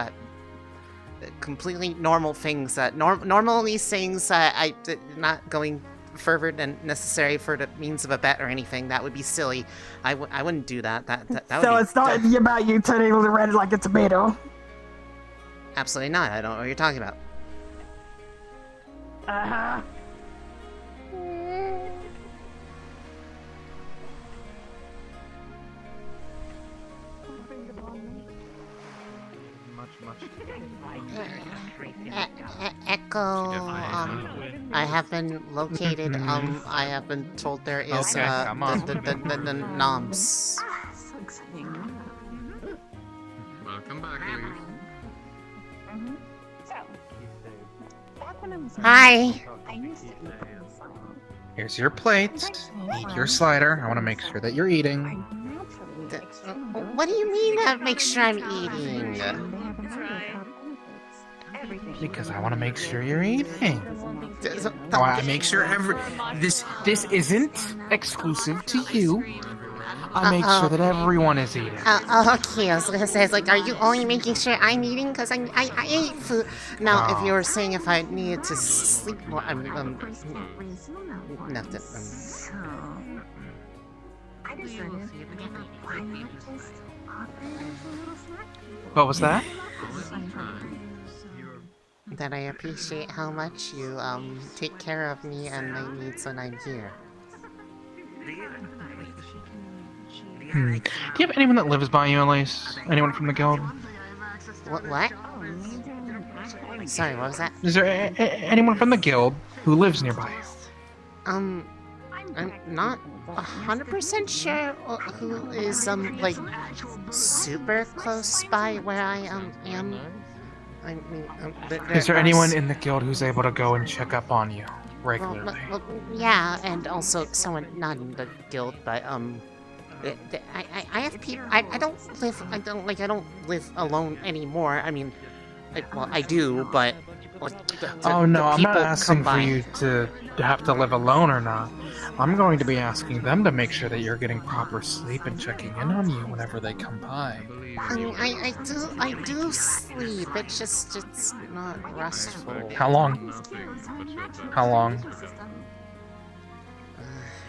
completely normal things that normal these things. I not going further than necessary for the means of a bet or anything. That would be silly. I wouldn't do that. That so would it's not about you turning red like a tomato. Absolutely not. I don't know what you're talking about. Echo, I have been located, I have been told there is, the noms. So exciting. Welcome back, Elise. Hi! Here's your plates. Eat your slider. I want to make sure that you're eating. What do you mean make sure I'm eating? Because I want to make sure you're eating. I want to make sure this isn't exclusive to you. I make sure that everyone is eating. Okay, I was gonna say, it's like, are you only making sure I'm eating? Because I ate food. Now, if you were saying if I needed to sleep more, nothing. What was that? That I appreciate how much you take care of me and my needs when I'm here. Do you have anyone that lives by you, Elise? Anyone from the guild? What? Sorry, what was that? Is there anyone from the guild who lives nearby you? I'm not 100% sure who is like super close by where I am. Is there anyone in the guild who's able to go and check up on you? regularly. Well, yeah, and also someone not in the guild, but I have people. I don't live alone anymore. I mean, I do, but. Oh no, I'm not people asking come for by. you to have to live alone or not. I'm going to be asking them to make sure that you're getting proper sleep and checking in on you whenever they come by. I do sleep. It's not restful. How long? How long?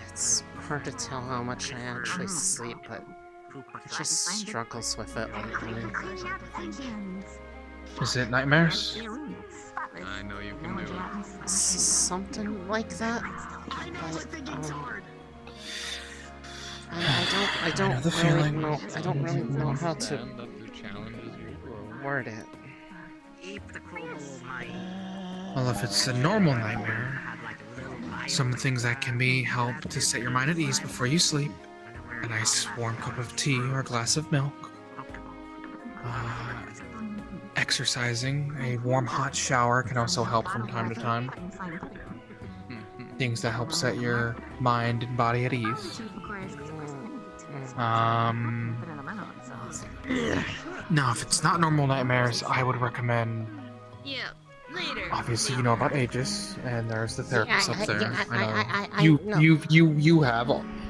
It's hard to tell how much I actually sleep, but it just struggles with it lately. Is it nightmares? I know you can do it. Something like that. I don't really know how to word it. Well, if it's a normal nightmare, some things that can be help to set your mind at ease before you sleep. A nice warm cup of tea or a glass of milk. Exercising, a warm hot shower can also help from time to time. Things that help set your mind and body at ease. Now, if it's not normal nightmares, I would recommend. Yeah, later. Obviously, you know about Aegis, and there's the therapist up there. I know. You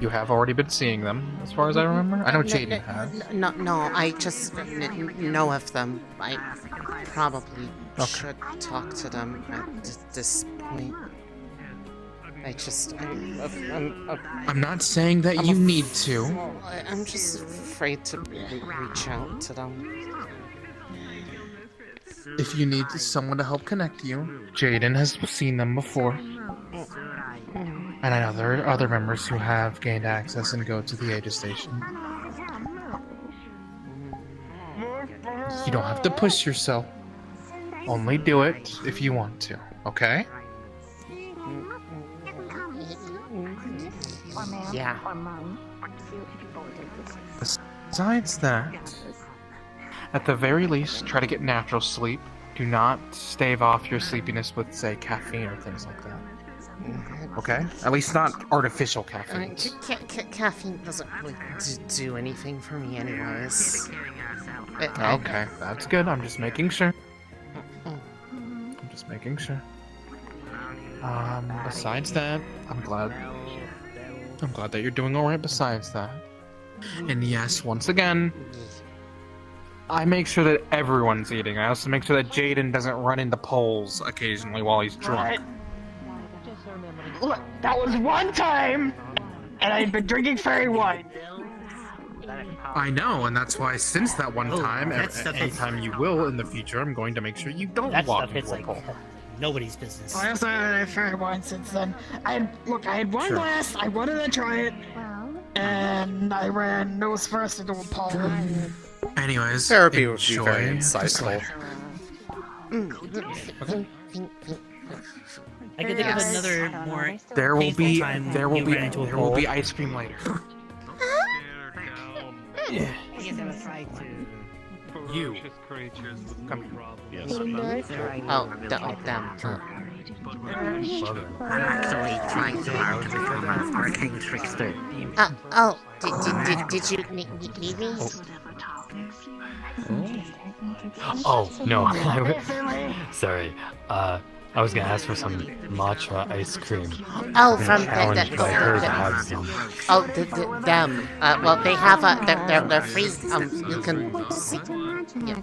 have already been seeing them, as far as I remember. I know Jaden has. No, I just know of them. I probably should talk to them at this point. I'm not saying that you need to. I'm just afraid to reach out to them. If you need someone to help connect you, Jaden has seen them before. And I know there are other members who have gained access and go to the Aegis station. You don't have to push yourself. Only do it if you want to, okay? Yeah. Besides that, at the very least, try to get natural sleep. Do not stave off your sleepiness with, say, caffeine or things like that. Okay? At least not artificial caffeine. Caffeine doesn't really do anything for me anyways. Okay, that's good. I'm just making sure. Besides that, I'm glad that you're doing alright besides that. And yes, once again, I make sure that everyone's eating. I also make sure that Jaden doesn't run into poles occasionally while he's drunk. Look, that was one time, and I'd been drinking fairy wine. I know, and that's why since that one time, anytime you will in the future, I'm going to make sure you don't walk into a pole. Nobody's business. I also had fairy wine since then. I had one glass, I wanted to try it, and I ran nose first into a pole. Anyways, therapy would be very enjoy insightful. Okay. I could think of another more There will painful be time there will you be ran into a there will pole. be ice cream later. I guess I would try to. You. Come here. Them. Actually trying to become an arcane trickster. Did you need me? Oh no, sorry. I was gonna ask for some matcha ice cream. Oh, from I heard have some. Oh, them. Well, they have they're free. You can see. Yeah.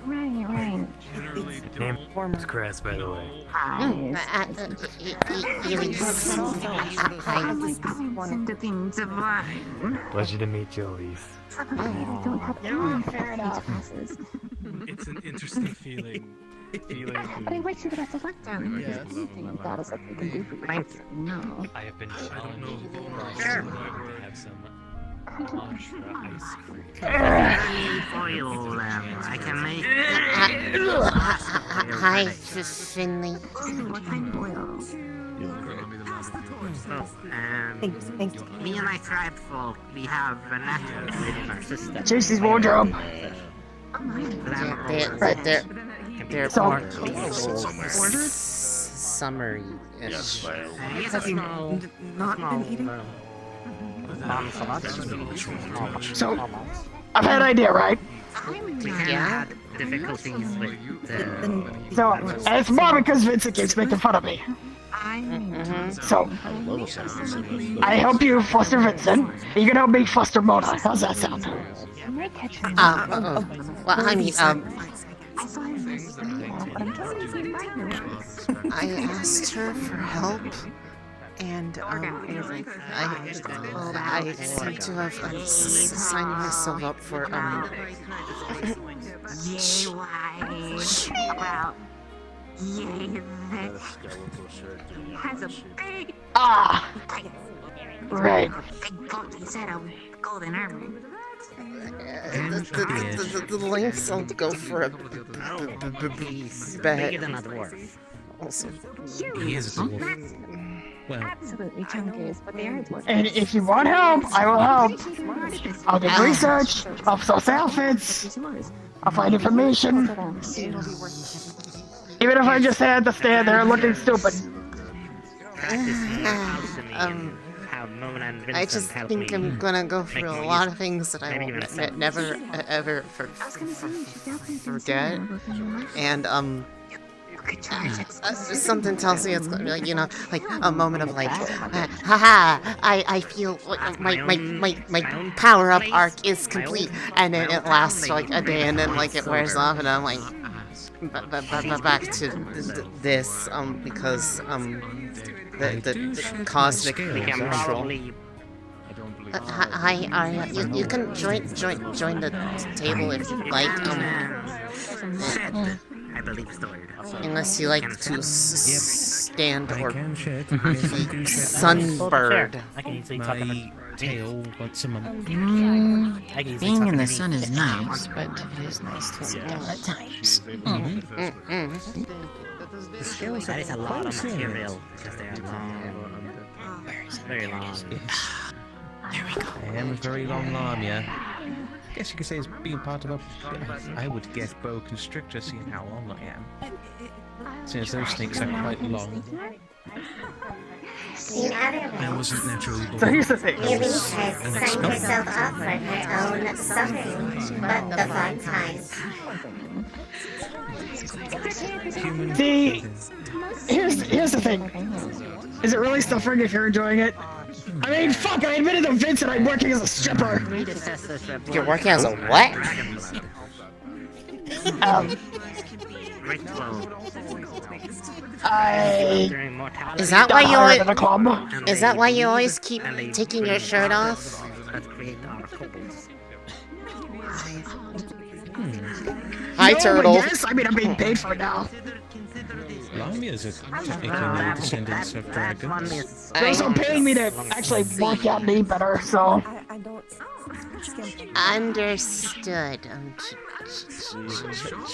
Right. Name is Grass, by the way. Pleasure to meet you, Elise. Fair enough. It's an interesting feeling. But I wait till the rest of lockdown. Yes. That is what we can do for you. No. I have been telling you to have some matcha ice cream. Oil, I can make. Hi, Finley. What kind of oil? Thank you. Me and my tribe folk, we have a natural in our system. Casey's wardrobe. They're So- more summery. Yes, well. Not been eating. So, I've had an idea, right? Yeah. Difficulties with the. So, and it's more because Vincent keeps making fun of me. So, I help you foster Vincent. You can help me foster Mona. How's that sound? Well, I mean, I asked her for help, and I seem to have signed myself up for Has a big right. big set of golden armor. The lengths I'll go for a Bigger than a dwarf. Also, He is a dwarf. Well, Absolutely chunky, but they are dwarves. And if you want help, I will help. I'll do research. I'll source outfits. I'll find information. Even if I just had to stand there looking stupid. I just think I'm gonna go through a lot of things that I will never ever forget, and something tells me it's gonna be like, you know, like a moment of like, haha, I feel like my power up arc is complete, and then it lasts for like a day, and then like it wears off, and I'm like, back to this, because the cosmic control. Hi, you can join the table if you'd like. I believe it's the word. Unless you like to stand or be sunbird. I can easily talk about tail once a month. Being in the sun is nice, but it is nice to sit down at times. That is a lot of material because they are long. Very long. There we go. I am a very long arm, yeah. I guess you could say it's being part of a, I would guess, bow constrictor, seeing how long I am. Since those snakes are quite long. I wasn't naturally born. So here's the thing. Elise has signed herself up for her own suffering, but the fun times. See, here's the thing. Is it really suffering if you're enjoying it? I mean, fuck, I admitted to Vincent I'm working as a stripper. You're working as a what? Is that why you always? Is that why you always keep taking your shirt off? Hi, Turtle. Yes, I mean I'm being paid for it now. Lamia is a descendants of dragons. They're also paying me to actually work out me better, so. Understood. I'm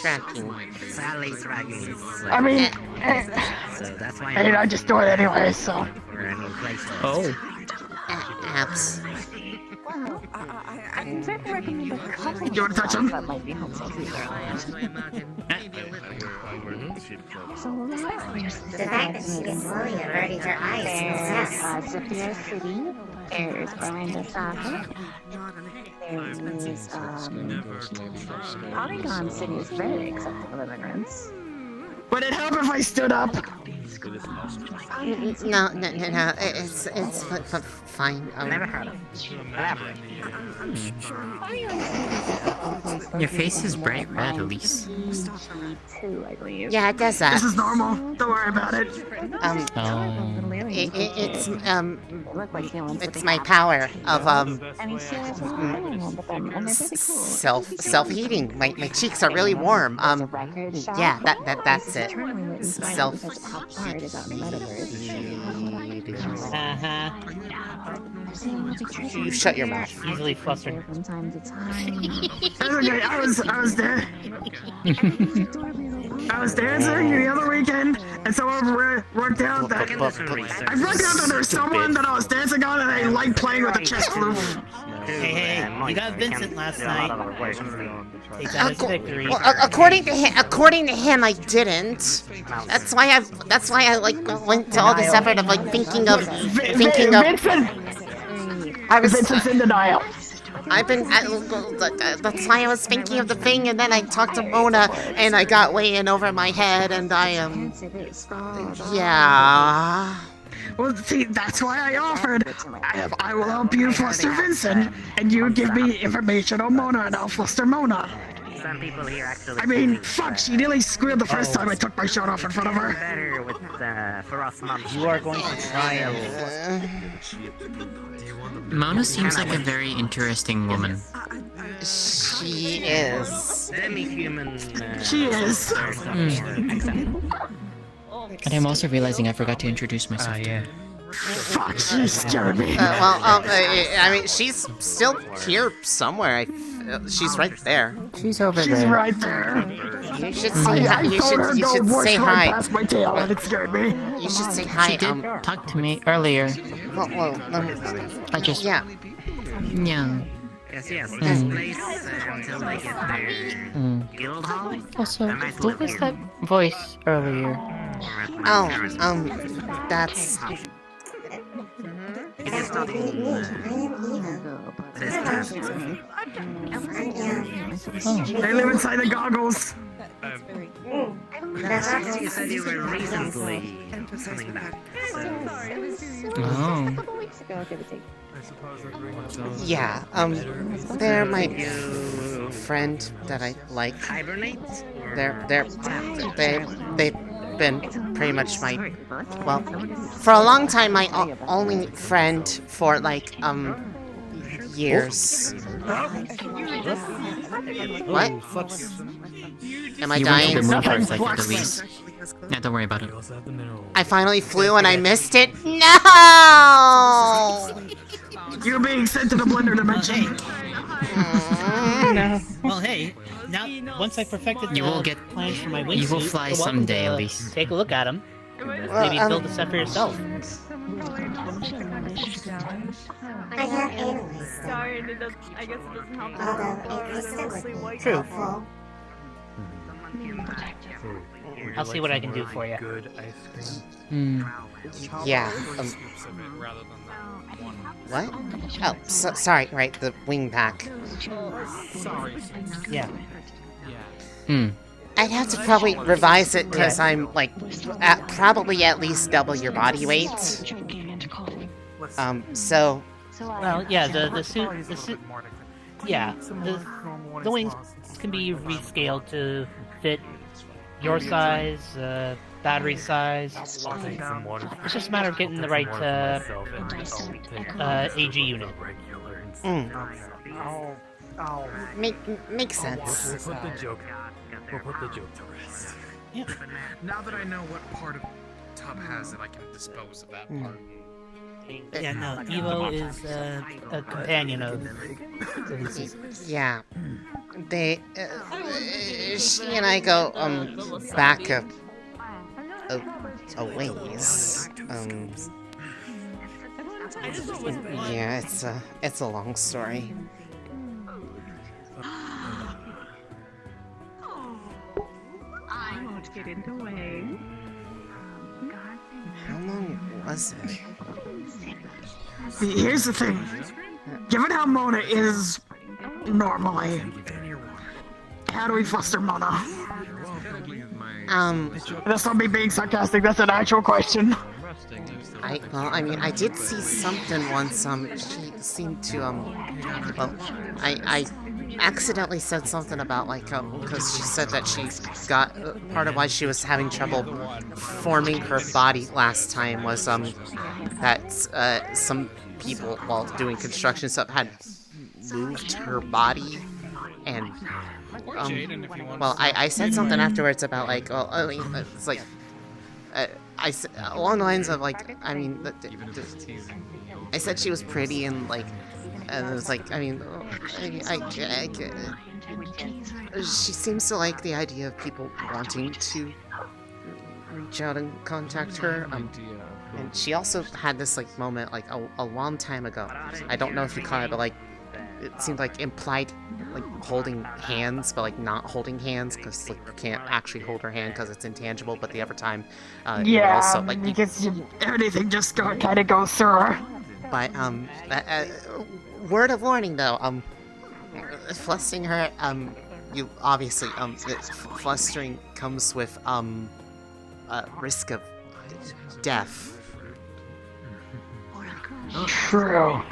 tracking. Sally's tracking. I mean, that's why I just do it anyway, so. Oh. Apps. Well, I can certainly recommend a couple. Do you want to touch them? That might be helpful to you. So The fact that she can slowly averted her eyes there's Zephyr City, there's Orlando Soccer, there's Polygon City is very accepting of immigrants. Would it help if I stood up? No. It's fine. Never heard of Your face is bright red, Elise. Yeah, it does that. This is normal. Don't worry about it. It's my power of self-heating. My cheeks are really warm. Yeah, that's it. You shut your mouth. Easily flustered. Okay, I was there. I was dancing the other weekend, and someone worked out that I worked out that there was someone that I was dancing on, and they liked playing with the chest floof. Hey, you got Vincent last night. Take that as victory. Well, according to him, I didn't. That's why I like went to all this effort of like thinking of. Vincent. Vincent's in denial. That's why I was thinking of the thing, and then I talked to Mona, and I got way in over my head, and yeah. Well, see, that's why I offered. I will help you fluster Vincent, and you give me information on Mona, and I'll fluster Mona. Some people here actually. I mean, fuck, she nearly squealed the first time I took my shirt off in front of her. Better with for us moms. You are going to trial. Mona seems like a very interesting woman. She is. Semi-human. She is. And I'm also realizing I forgot to introduce myself. Yeah. Fuck, she scared me. I mean, she's still here somewhere. She's right there. She's over there. She's right there. You should say hi. You should say hi. Past my tail, and it scared me. You should say hi. She did talk to me earlier. I just. Yeah. Yeah. Yes, this place until they get their guild hall. Also, what was that voice earlier? Oh, that's. It is not They live inside the goggles. You said you were recently coming back. Oh. Yeah, they're my friend that I like. Hibernate? They've been pretty much my, well, for a long time, my only friend for like, years. What? Am I dying? You were for a second, Elise. Nah, don't worry about it. I finally flew and I missed it. No! You're being sent to the blender dimension. No. Well, hey, now once I perfected the plans for my wingsuit, you will fly someday, Elise. Take a look at them. Maybe build a set for yourself. I have analyzed them. Sorry, I guess it doesn't help. Although it True. helpful. I'll see what I can do for you. Yeah. What? Oh, sorry. Right, the wing pack. Yeah. I'd have to probably revise it because I'm like probably at least double your body weight. So. Well, yeah, the suit, yeah, the wings can be rescaled to fit your size, battery size. It's just a matter of getting the right AG unit. Makes sense. We'll put the joke to rest. Yeah. Now that I know what part of Tub has it, I can dispose of that part. Yeah, no, Evo is a companion of Yeah. They, she and I go, back a ways. Yeah, it's a long story. I won't get in the way. How long was it? Here's the thing. Given how Mona is normally, how do we foster Mona? That's not me being sarcastic, that's an actual question. I mean, I did see something once, she seemed to, well, I accidentally said something about, like, because she said that she got, part of why she was having trouble forming her body last time was, that, some people, while doing construction stuff, had moved her body, and, well, I said something afterwards about, like, well, I mean, it's like, I said, along the lines of, like, I mean, I said she was pretty and, like, And it's like, I mean, she seems to like the idea of people wanting to reach out and contact her. And she also had this like moment like a long time ago. I don't know if you caught it, but like it seemed like implied like holding hands, but like not holding hands because like you can't actually hold her hand because it's intangible. But the other time, yeah, also, like, because everything just kind of goes through her. But word of warning though, flustering her, you obviously flustering comes with risk of death. True.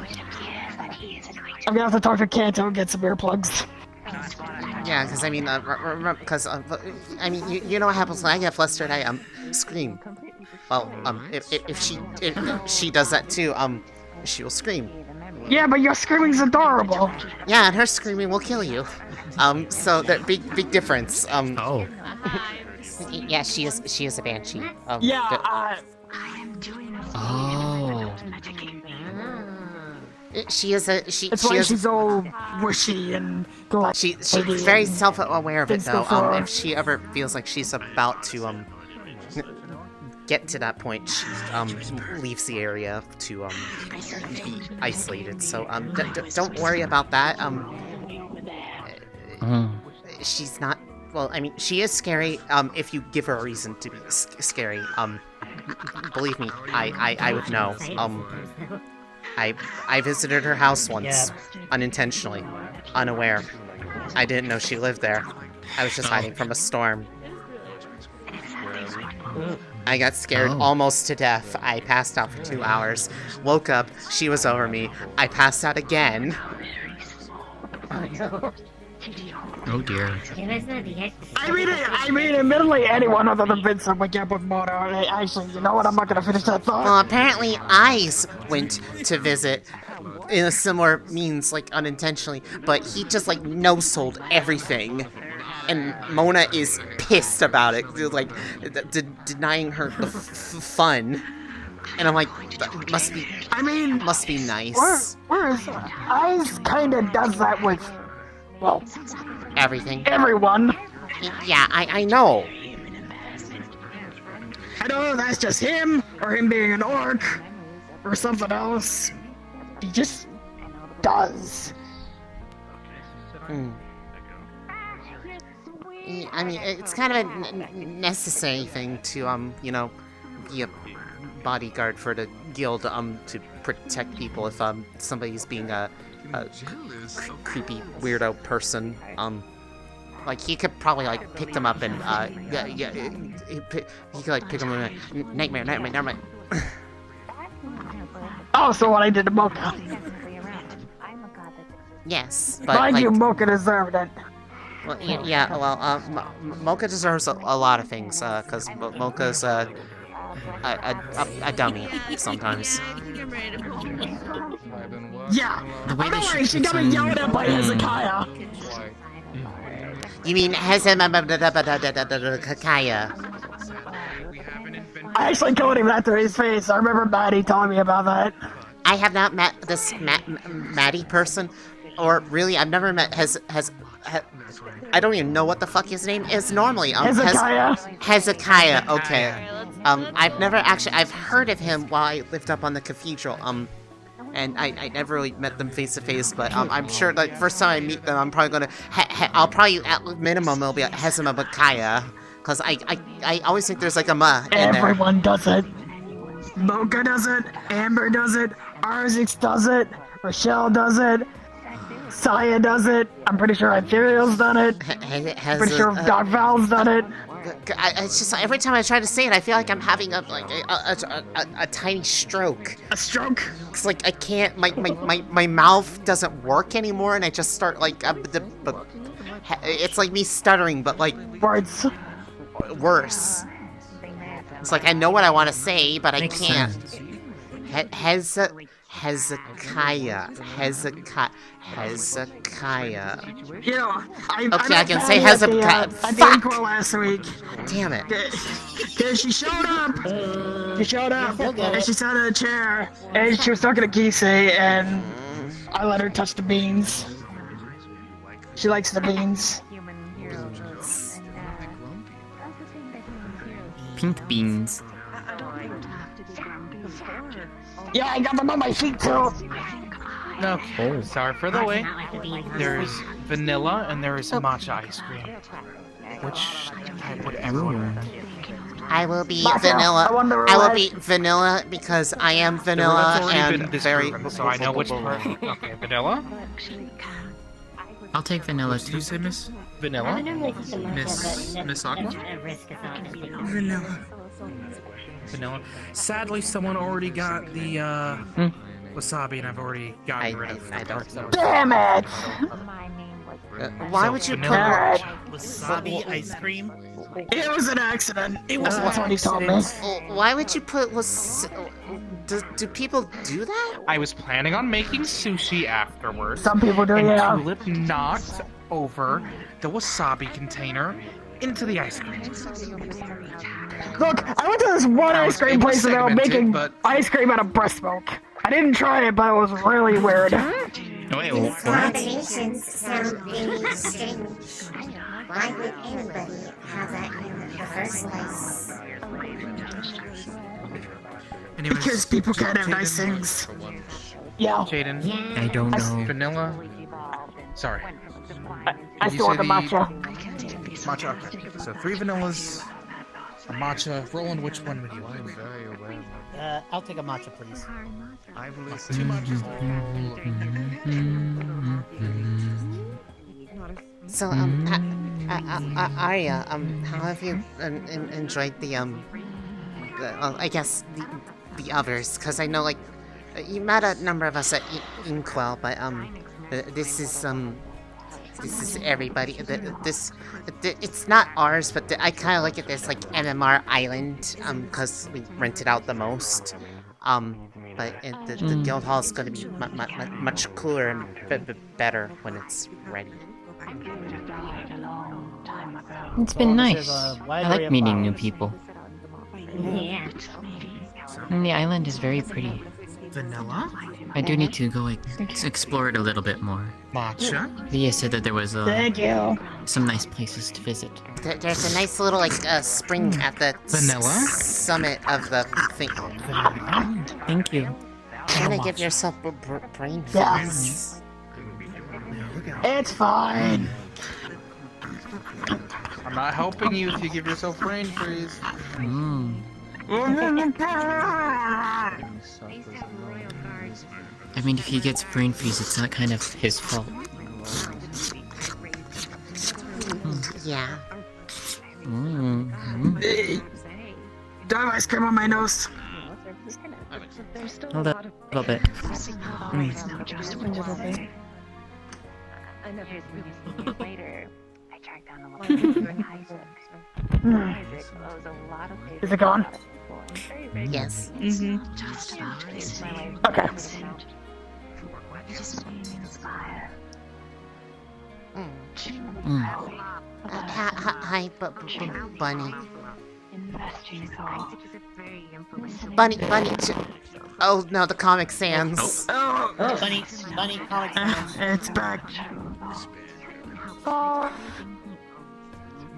I'm gonna have to talk to Kanto and get some earplugs. Yeah, because I mean, I mean, you know what happens when I get flustered? I scream. Well, if she does that too, she will scream. Yeah, but your screaming's adorable. Yeah, and her screaming will kill you. So that big difference. Oh. Yeah, she is a banshee. Yeah. Oh. She's all wishy and glad. She's very self-aware of it though. If she ever feels like she's about to get to that point, she leaves the area to be isolated. So don't worry about that. She's not. Well, I mean, she is scary. If you give her a reason to be scary. Believe me, I would know. I visited her house once, unintentionally, unaware. I didn't know she lived there. I was just hiding from a storm. I got scared almost to death. I passed out for 2 hours. Woke up, she was over me. I passed out again. Oh dear. I mean, admittedly, anyone other than Vincent would get with Moto. Actually, you know what? I'm not gonna finish that thought. Well, apparently, Eyes went to visit in a similar means, like unintentionally, but he just like no-sold everything. And Mona is pissed about it, like denying her the fun. And I'm like, that must be. I mean, must be nice. Where is Eyes? Kind of does that with, well, everything. Everyone. Yeah, I know. I don't know if that's just him, or him being an orc, or something else. He just does. I mean, it's kind of a necessary thing to, you know, be a bodyguard for the guild, to protect people if, somebody's being a creepy weirdo person. Like, he could probably, like, pick them up and, he could, like, pick them up and, nightmare. Oh, so what I did to Mocha. Yes, but, mind like, you, Mocha deserved it. Well, yeah, well, Mocha deserves a lot of things, because Mocha's a dummy sometimes. Yeah, don't worry, she got me yelled at by Hezekiah. You mean Hezekiah? I actually told him that to his face. I remember Maddie telling me about that. I have not met this Maddie person, or really, I've never met I don't even know what the fuck his name is normally. Hezekiah. Hezekiah. Okay. I've never actually. I've heard of him while I lived up on the cathedral. And I never really met them face to face. But I'm sure the first time I meet them, I'm probably gonna. I'll probably at minimum it'll be a Hezekiah, because I always think there's like a ma in there. Everyone does it. Mocha does it. Amber does it. Arzix does it. Rochelle does it. Saya does it. I'm pretty sure Ethereal's done it. Pretty sure Doc Val's done it. It's just every time I try to say it, I feel like I'm having a tiny stroke. A stroke? It's like I can't. My mouth doesn't work anymore, and I just start like it's like me stuttering, but like words. Worse. It's like I know what I want to say, but I can't. Hezekiah. You know, I can say Hezekiah. Fuck! Last week. Damn it. Cause she showed up. And she sat in a chair, and she was talking to Kisei, and I let her touch the beans. She likes the beans. Pink beans. Yeah, I got them on my feet too. No, sorry for the wait. There's vanilla and there is matcha ice cream. Which type would everyone? I will be Matcha, vanilla. I I will why. be vanilla because I am vanilla and been very. disproven, so I know which part. Okay, vanilla. I'll take vanilla Did too. you say Miss Vanilla? Miss Aqua? Vanilla. Vanilla. Sadly, someone already got the wasabi, and I've already gotten rid of the parts that were. Damn it! Why would you put wasabi ice cream? It was an accident. It was That's what he told me. Why would you put do people do that? I was planning on making sushi afterwards. Some people do, and yeah. Tulip knocked over the wasabi container into the ice cream. Look, I went to this one ice cream place that they were making but- ice cream out of breast milk. I didn't try it, but it was really weird. Wait, These what? combinations sound really strange. Why would anybody have that in the first place? Because people can't have nice things. Yeah. Jaden. I don't know. Vanilla. Sorry. I still want the matcha. Matcha. Okay. So 3 vanillas, a matcha. Roland, which one would you like? I'll take a matcha, please. I've 2 matchas. So Arya, how have you enjoyed the I guess the others? Because I know like you met a number of us at Inkwell, but this is everybody. It's not ours, but I kind of look at this like MMR Island, because we rented out the most. But the guild hall is going to be much cooler and better when it's ready. It's been nice. I like meeting new people. Yeah. And the island is very pretty. Vanilla? I do need to go explore it a little bit more. Matcha? Leah said that there was Thank you. some nice places to visit. There's a nice little like spring at the Vanilla? summit of the thing. Thank you. Trying to give yourself a brain freeze. Yes. It's fine. I'm not helping you if you give yourself brain freeze. I mean, if he gets brain freeze, it's not kind of his fault. Yeah. Do I have ice cream on my nose? A little bit. Later, I tracked down a lot of Is it gone? Yes. Okay. Hi, Bunny. Bunny. Oh no, the Comic Sans. Bunny, Comic Sans. It's back.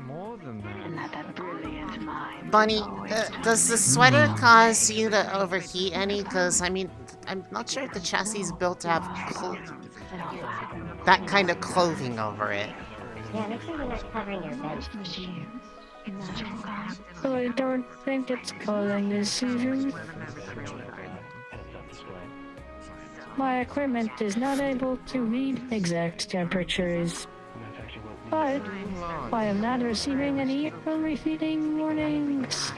More than that. Bunny, does the sweater cause you to overheat any? Because, I mean, I'm not sure if the chassis is built to have that kind of clothing over it. Yeah, make sure you're not covering your bed. So I don't think it's causing this season. My equipment is not able to read exact temperatures. But I am not receiving any overheating warnings.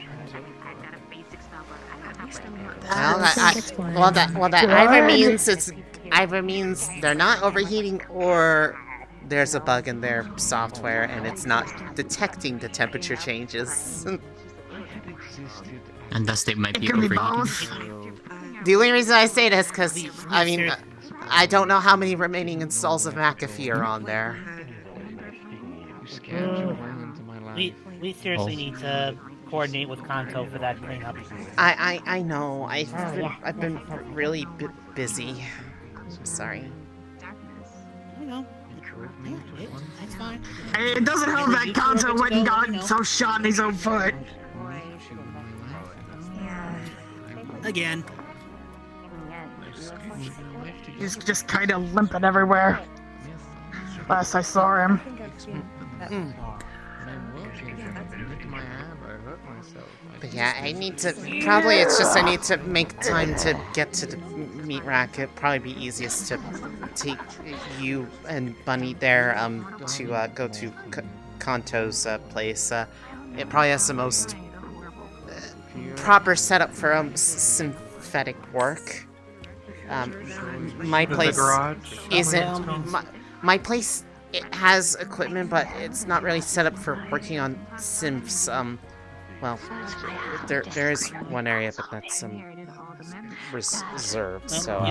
Well, that either means they're not overheating, or there's a bug in their software and it's not detecting the temperature changes. And thus they might be It could be overheating. both. The only reason I say this because I mean I don't know how many remaining installs of McAfee are on there. We seriously need to coordinate with Kanto for that cleanup. I know. I've been really busy. I'm sorry. know. That's fine. Hey, it doesn't help that Kanto went and got so shot in his own foot. Again. He's just kind of limping everywhere. Last I saw him. But yeah, I need to, probably it's just I need to make time to get to the meat rack. It'd probably be easiest to take you and Bunny there to go to Kanto's place. It probably has the most proper setup for synthetic work. My place isn't, my place, it has equipment, but it's not really set up for working on synths. Well, there is one area, but that's reserved. So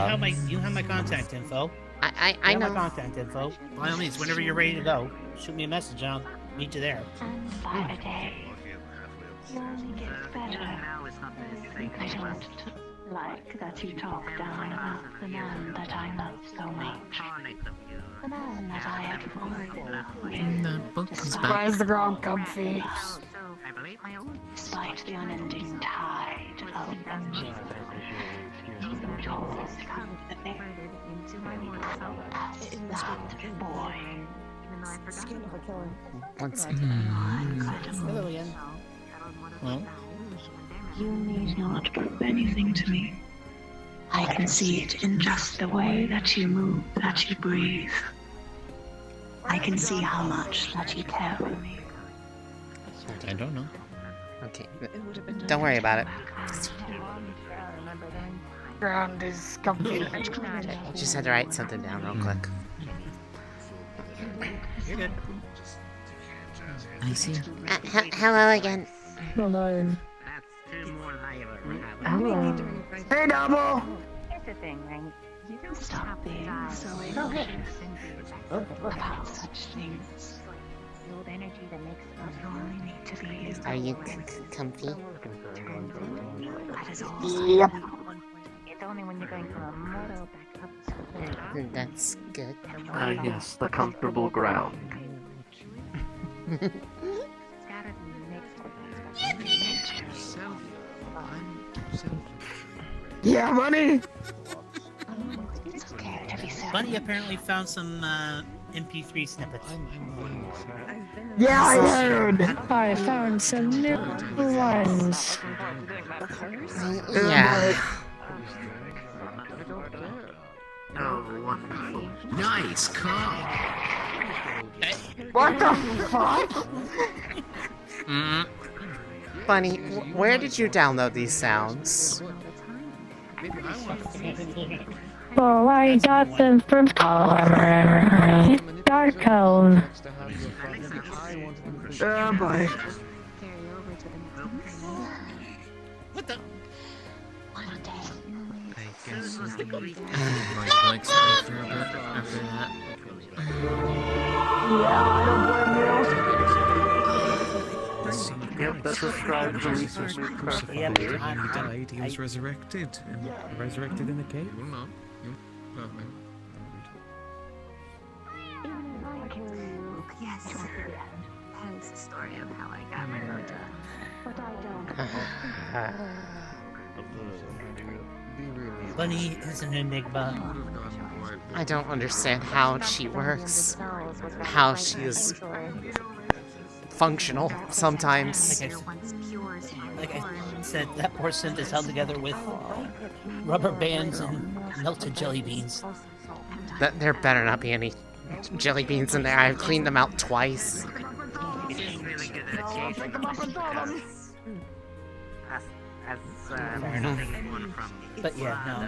you have my contact info. I know. My contact info. By all means, whenever you're ready to go, shoot me a message and I'll meet you there. By the day, it only gets better. I don't like that you talk down about the man that I love so much. The man that I adore. Why is the ground comfy? Despite the unending tide of vengeance, you told us that there is that boy. One second. Well, you need not prove anything to me. I can see it in just the way that you move, that you breathe. I can see how much that you care for me. I don't know. Okay, don't worry about it. Ground is comfy. Just had to write something down real quick. You're good. I see. Hello again. Hello. Hello. Hey, Double! Here's the thing, right? You don't stop being so anxious about such things. The old energy that makes us only need to be is Are you comfy? that is all. Yep. It's only when you're going from a moto back up to That's good. Yes, the comfortable ground. Yeah, money! Bunny apparently found some MP3 snippets. Yeah, I heard! I found some new ones. Yeah. Oh, wonderful. Nice car. What the fuck? Bunny, where did you download these sounds? Oh, I got them from Dark Cone. Oh boy. What the? I guess like something for a bit after that. Yeah, I don't blame you. Yep, that describes the research we perfectly. He died, he was resurrected. And resurrected in a cave? Yes. That is the story of how I got my motor. But I don't. Bunny is an enigma. I don't understand how she works. How she is functional sometimes. Like I said, that poor synth is held together with rubber bands and melted jelly beans. There better not be any jelly beans in there. I've cleaned them out twice. But yeah, no.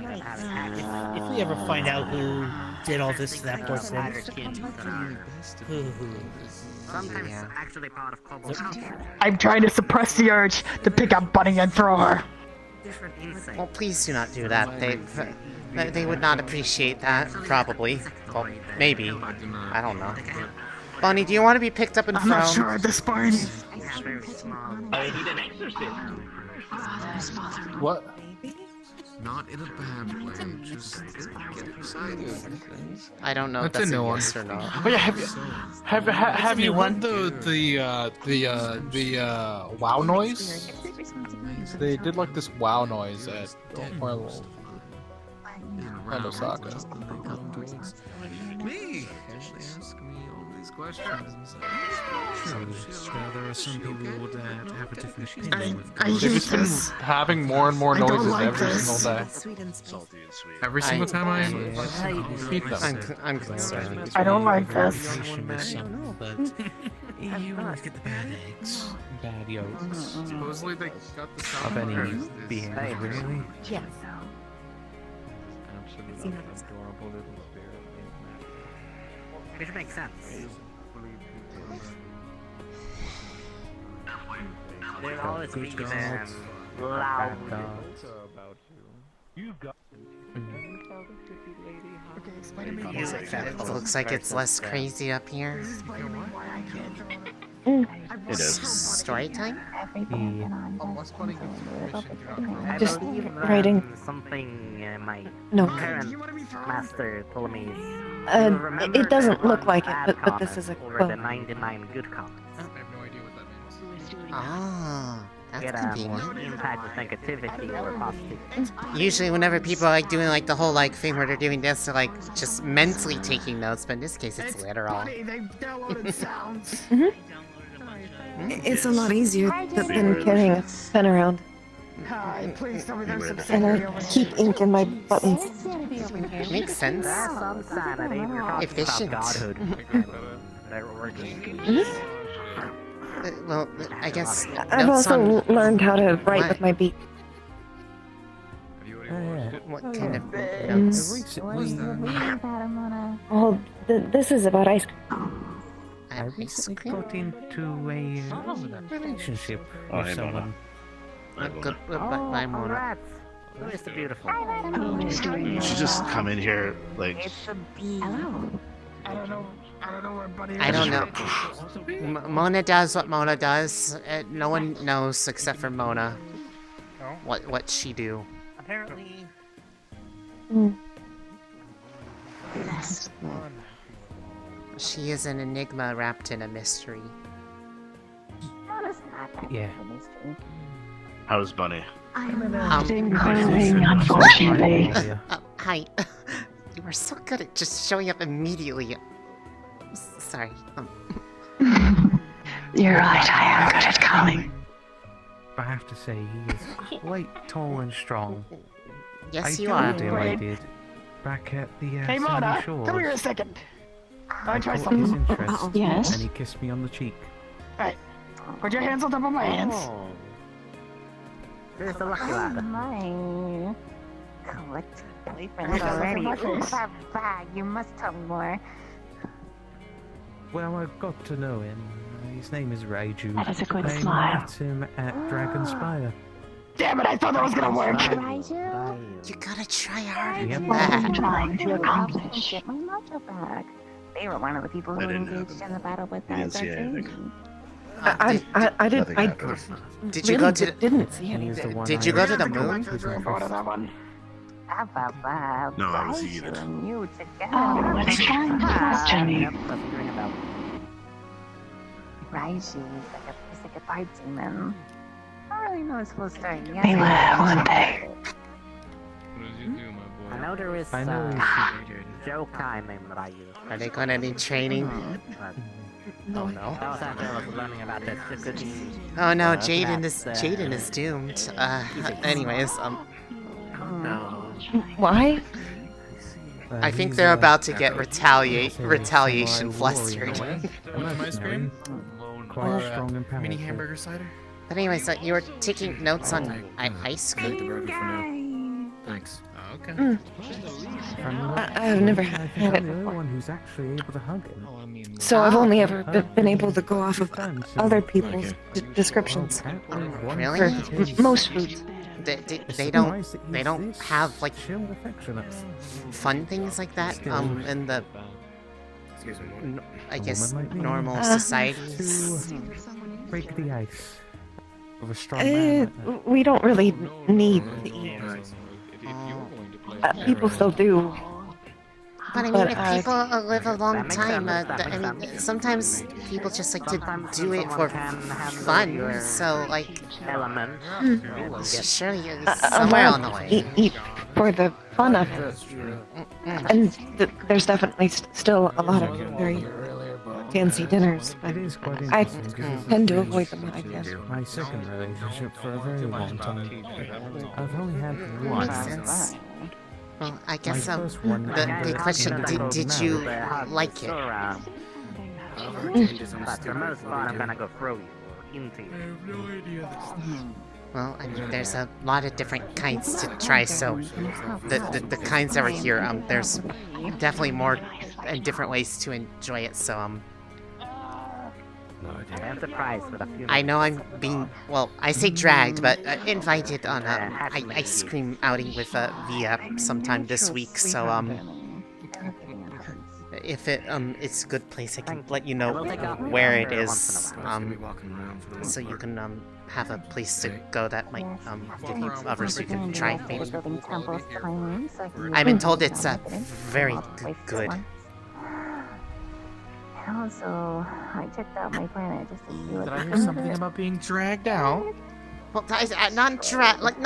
If we ever find out who did all this to that poor synth, Sometimes it's actually part of cobblestone. I'm trying to suppress the urge to pick up Bunny and throw her. Well, please do not do that. They would not appreciate that, probably. Well, maybe. I don't know. Bunny, do you want to be picked up and thrown? I'm not sure at this point. What? Not in a bad way. Just get excited. I don't know if That's that's a a new yes one. or no. Oh yeah, have you one. heard the wow noise? They did like this wow noise at Orlando Saga. Me? Ask me all these questions. Sure, there are some people that have a different opinion. They've just been having more and more noises every single day. Every single time I meet them. I'm concerned. I don't like this. You always get the bad eggs, bad yolks. Supposedly they got the Of any being, really? Yes. Absolutely adorable little spirit. Which makes sense. They're always Good being dogs, loud. bad dogs. About you. You've got. It looks like it's less crazy up here. It is. Story time? Just believe writing. Something my No. current master told me. It doesn't look like it, but this is a over quote. the 99 good comments. Ah, that's Get a convenient. more impact or negativity or positivity. Usually whenever people are like doing like the whole like thing where they're doing this, they're like just mentally taking notes, but in this case it's literal. They downloaded sounds. It's a lot easier than carrying a pen around. Hi, please tell me there's some And sanity I over keep here. ink in my buttons. Makes sense. That's some sanity. We're talking Efficient. about godhood. They're working. Well, I guess I've notes also on learned how to write What? with my beak. what kind of Mm. notes. Well, this is about ice cream. I recently got into a relationship Oh, with hey, Mona. someone. Goodbye, Mona. Congrats. Who is the beautiful? You should just come in here, like, It's a bee. I don't know where Buddy is. I don't know. Mona does what Mona does. No one knows except for Mona what she do. Apparently. She is an enigma wrapped in a mystery. Yeah. how's Bunny? Unfortunately. Hi. You were so good at just showing up immediately. Sorry. You're right, I am good at calling. I have to say, he is quite tall and strong. Yes, I you told are. him I did. Back at the Hey, Sandy Mona, Shores. come here a second. I I try caught his something. interest, Yes? and he kissed me on the cheek. Hey, put your hands on top of my hands. Oh. Here's the lucky lad. My collective boyfriend Hey, already. my face. Bag. You must tell me more. Well, I got to know him. His name is Raiju. That is a good I smile. met him at Dragon Spire. Damn it, I thought that was gonna work. You gotta try harder Yep. than What that. I'm trying to accomplish. Get my mojo back. They were one of the people who That didn't engaged happen. in the battle with You didn't see anything. I did. Nothing I happened. Did you really go to the, didn't see He is anything. the one Did I you go to the was moon? with Go my to that one. No, I was eating. And you together. Oh, what a trying to question you. Yep, doesn't ring a bell. Raiju is like a pipe demon. I don't really know his full story. Yes, They live one day. What did you do, my boy? I know there is I know Jokai named Ryu. Are they gonna need training? But Oh no. that was after I was learning about the Tsukuchi. Oh no, That's Jaden is doomed. Anyways, Why? I think he's, they're about to get say, retaliation samurai flustered. warrior. Ice cream? Quite strong and powerful. Mini hamburger cider? But anyways, you were taking notes on ice cream. Thanks. Oh, okay. I've never had I'm it the only before. one who's actually able to hug him. Oh, I mean, So I've only ever been able to go off of other people's descriptions Really? for most foods. They don't have like fun things like that in the I guess normal societies. Break the ice with a strong man like that. We don't really need to eat. People still do. But I mean, if people live a long time, I mean, sometimes people just like to do it for fun. So, like, surely somewhere on the way. Eat for the fun of it. And there's definitely still a lot of very fancy dinners, but I tend to avoid them when I can. My second relationship for a very long time. I've only had one. Makes sense. Well, I guess the question, did you like it? Well, I mean, there's a lot of different kinds to try, so the kinds that were here, there's definitely more and different ways to enjoy it, so, I know I'm being, well, I say dragged, but invited on a ice cream outing with Via sometime this week. So if it's a good place, I can let you know where it is. So you can have a place to go that might give you others you can try. Maybe. I've been told it's very good. So I checked out my planet just to see what. Did I hear something about being dragged out? Well, not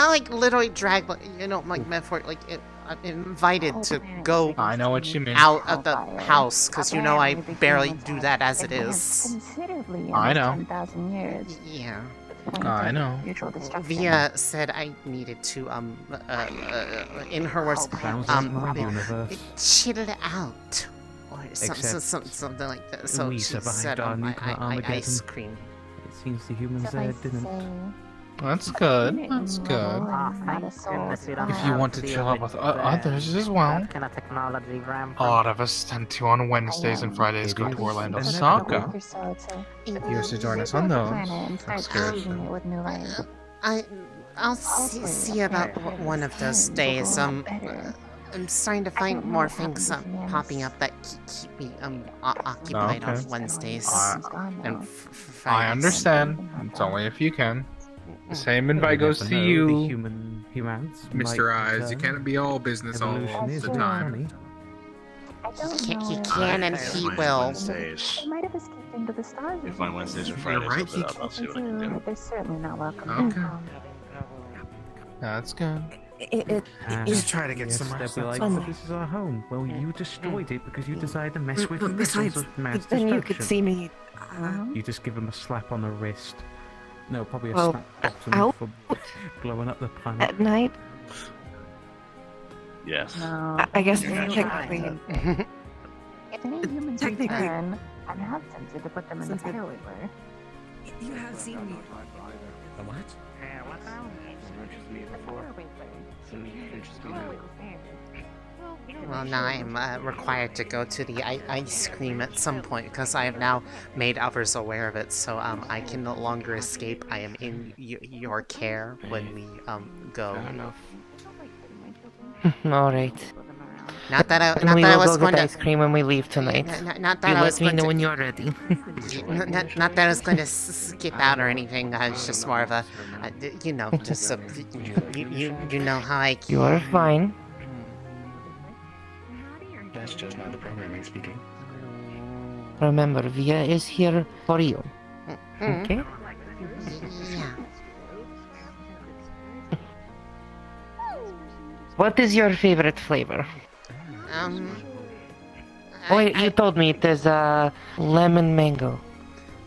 like literally drag, but you know, like metaphor, like I'm invited to go. I know what you mean. Out of the house, because you know I barely do that as it is. I know. Yeah. I know. Via said I needed to in her words chill it out. Something like that. So she said ice cream. It seems the humans there didn't. That's good. That's good. If you want to chill out with others as well. A lot of us tend to on Wednesdays and Fridays go to Orlando Soccer. If you wish to join us on those, that's good. I'll see about one of those days. I'm starting to find more things popping up that keep me occupied on Wednesdays and Fridays. I understand. It's only if you can. The same invite goes to you, Mr. Eyes. You can't be all business all the time. He can and he will. Wednesdays. Might have escaped into the stars. If on Wednesdays or Fridays, right, I'll see what I can do. They're certainly not welcome. Okay. That's good. Just try to get some rest. Like, this is our home. Well, you destroyed it because you decided to mess with missiles of mass destruction. Then you could see me. You just give him a slap on the wrist. No, probably a slap bottom for blowing up the planet. At night? Yes. I guess technically. If any humans return, I'm not tempted to put them in the payload. You have seen me. The what? Well, now I'm required to go to the ice cream at some point because I have now made others aware of it, so I can no longer escape. I am in your care when we go. All right. Not that I was going to ice cream when we leave tonight. Not that I was going to. When you're ready. Not that I was going to skip out or anything. It's just more of a, you know, just a, you know how I. You are fine. That's just not the programming speaking. Remember, Via is here for you. Okay? Yeah. What is your favorite flavor? Wait, you told me it is lemon mango.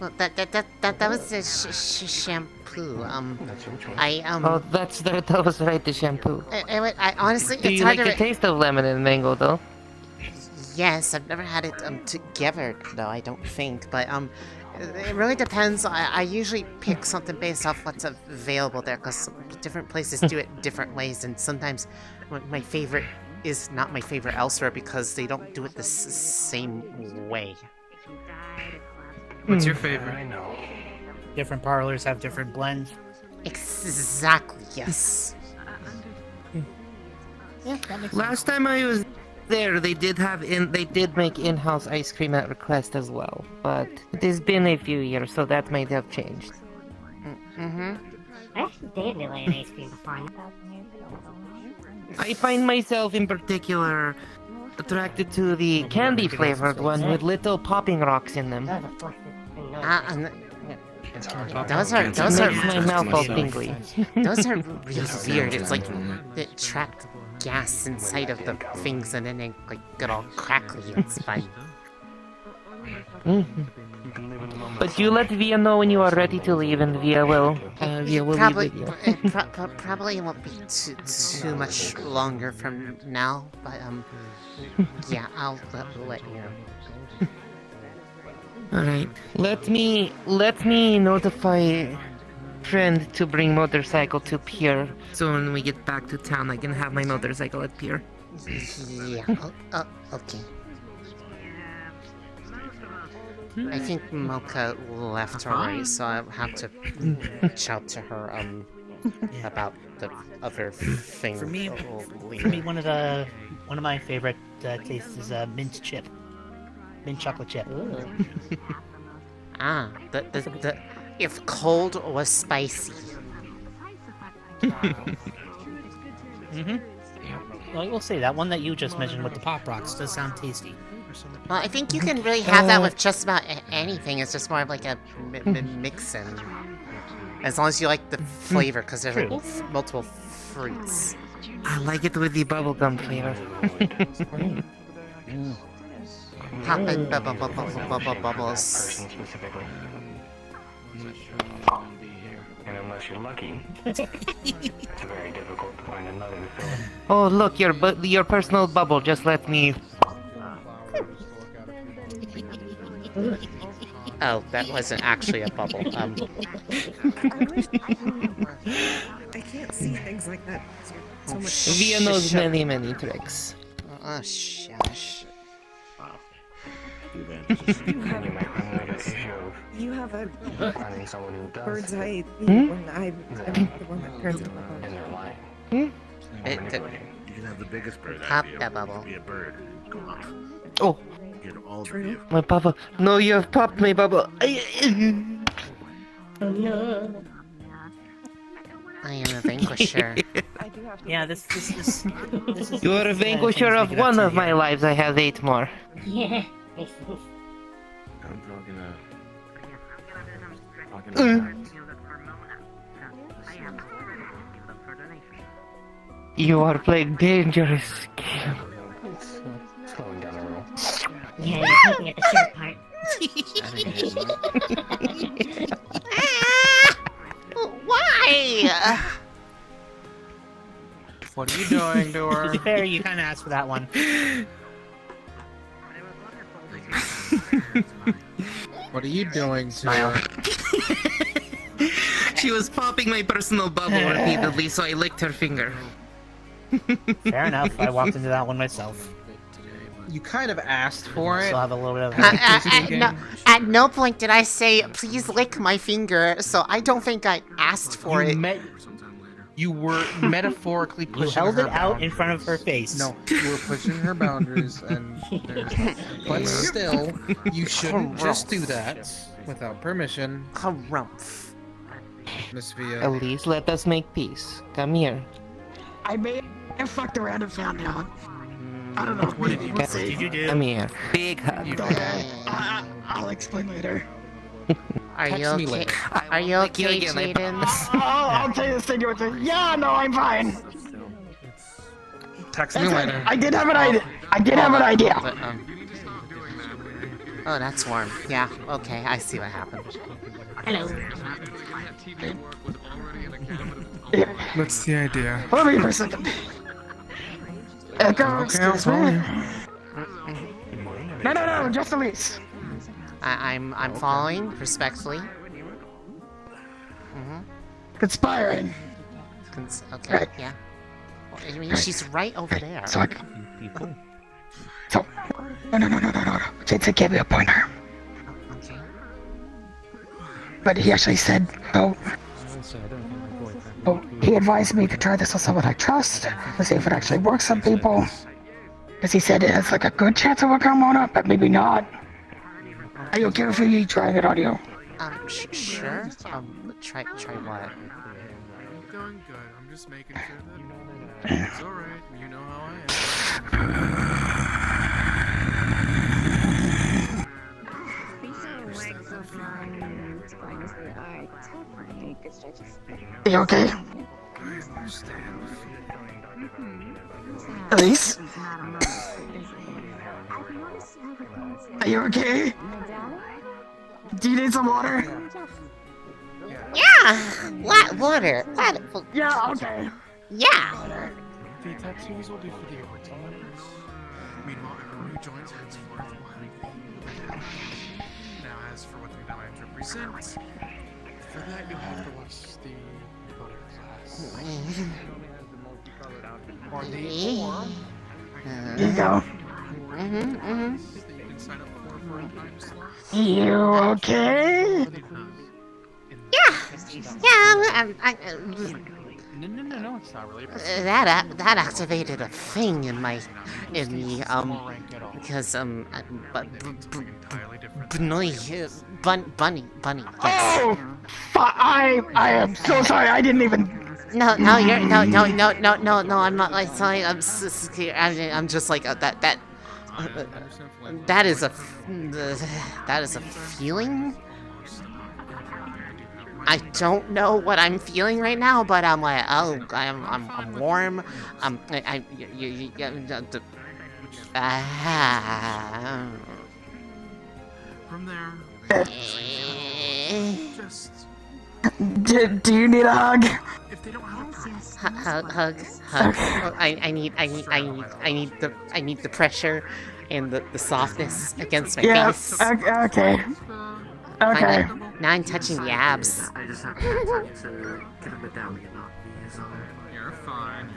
Well, that was the shampoo. Oh, that was right, the shampoo. I honestly, Do it's you hard like to the taste of lemon and mango, though? Yes, I've never had it together though. I don't think, but it really depends. I usually pick something based off what's available there, because different places do it different ways, and sometimes my favorite is not my favorite elsewhere because they don't do it the same way. What's your favorite? Different parlors have different blends. Exactly. Yes. Yeah, that makes Last time I was there, they did make in-house ice cream at request as well, but it has been a few years, so that might have changed. I actually did relay an ice cream before. I find myself in particular attracted to the candy flavored one with little popping rocks in them. Those are makes my mouth all tingly. Those are really weird. It's like they trapped gas inside of the things and then they like get all crackly and spiny. But you let Via know when you are ready to leave, and Via will leave with you. Probably won't be too much longer from now, but yeah, I'll let you know. Alright, let me notify friend to bring motorcycle to pier, so when we get back to town I can have my motorcycle at pier. Yeah, okay. I think Mocha left already, so I'll have to shout to her about the other thing. For me, one of my favorite tastes is mint chip, mint chocolate chip. The if cold or spicy. Well, I will say that one that you just mentioned with the Pop Rocks does sound tasty. Well, I think you can really have that with just about anything. It's just more of like a mix-in. As long as you like the flavor, because there's like multiple fruits. I like it with the bubblegum flavor. Poppin' bubbles. And unless you're lucky, it's very difficult to find another to fill it. Oh look, your personal bubble just let me... Oh, that wasn't actually a bubble. I can't see things like that. So much. Via knows many tricks. Oh, shush. You have a bird's eye Hmm? when I'm the one that turns into a bubble. You can have the biggest bird. Pop that bubble. Be a bird. Go off. Oh. Get all the view. My bubble. No, you have popped my bubble. I am a vanquisher. Yeah, this is. You are a vanquisher of one of my lives. I have 8 more. Yeah. I'm You are playing dangerous game. Slowing down a little. Yeah, you're picking at the shirt part. Why? What are you doing to her? To be fair, you kind of asked for that one. What are you doing to her? She was popping my personal bubble repeatedly, so I licked her finger. Fair enough. I walked into that one myself. You kind of asked for it. Still have a little bit of. At no point did I say, please lick my finger, so I don't think I asked for it. You were metaphorically pushing You held her it out boundaries. in front of her face. No, you were pushing her boundaries, and but still, you shouldn't just do that without permission. Harumph. Miss Via. Elise, let us make peace. Come here. I may have fucked around and found out. I don't know. What did you do? Come here. Big hug. I'll explain later. Are you Text me okay? later. Are you lick you okay, again, I Jaden? I'll tell you this thing. Yeah, no, I'm fine. Text me later. I did have an idea. I did have an idea. But, oh, that's warm. Yeah, okay, I see what happened. Hello. What's the idea? Hold me for a second. Okay, I'll follow you. No, just Elise. I'm following respectfully. Conspiring. Okay, Right. yeah. Well, I mean, she's right over there. So no. Jason gave me a pointer. Okay. But he actually said, he advised me to try this on someone I trust, to see if it actually works on people. Because he said it has like a good chance of working on it, but maybe not. Are you okay with me trying it on you? Sure. Try what? going good. I'm just making sure that it's alright. You know how I Are you okay? Elise? Are you okay? Do you need some water? Yeah! Water. Yeah, okay. Yeah! The tattoos will be for the overtime members. Meanwhile, everyone who joins henceforth will have the... Now, as for what the guidelines represent, for that you'll have to watch the voter class. Or the form. Here you go. That you can sign up for a time slot. You okay? Yeah, No, it's not really. that activated a thing in me, because bunny. Yes. Oh, I am so sorry. I didn't even. No, I'm not like sorry. I'm just like that is a feeling. I don't know what I'm feeling right now, but I'm like, oh, I'm warm. From there. Do you need a hug? If they don't have hug. Oh, I need the pressure and the softness against my face. Okay. Okay. Now I'm touching the abs. I just have to get a bit down. You're fine.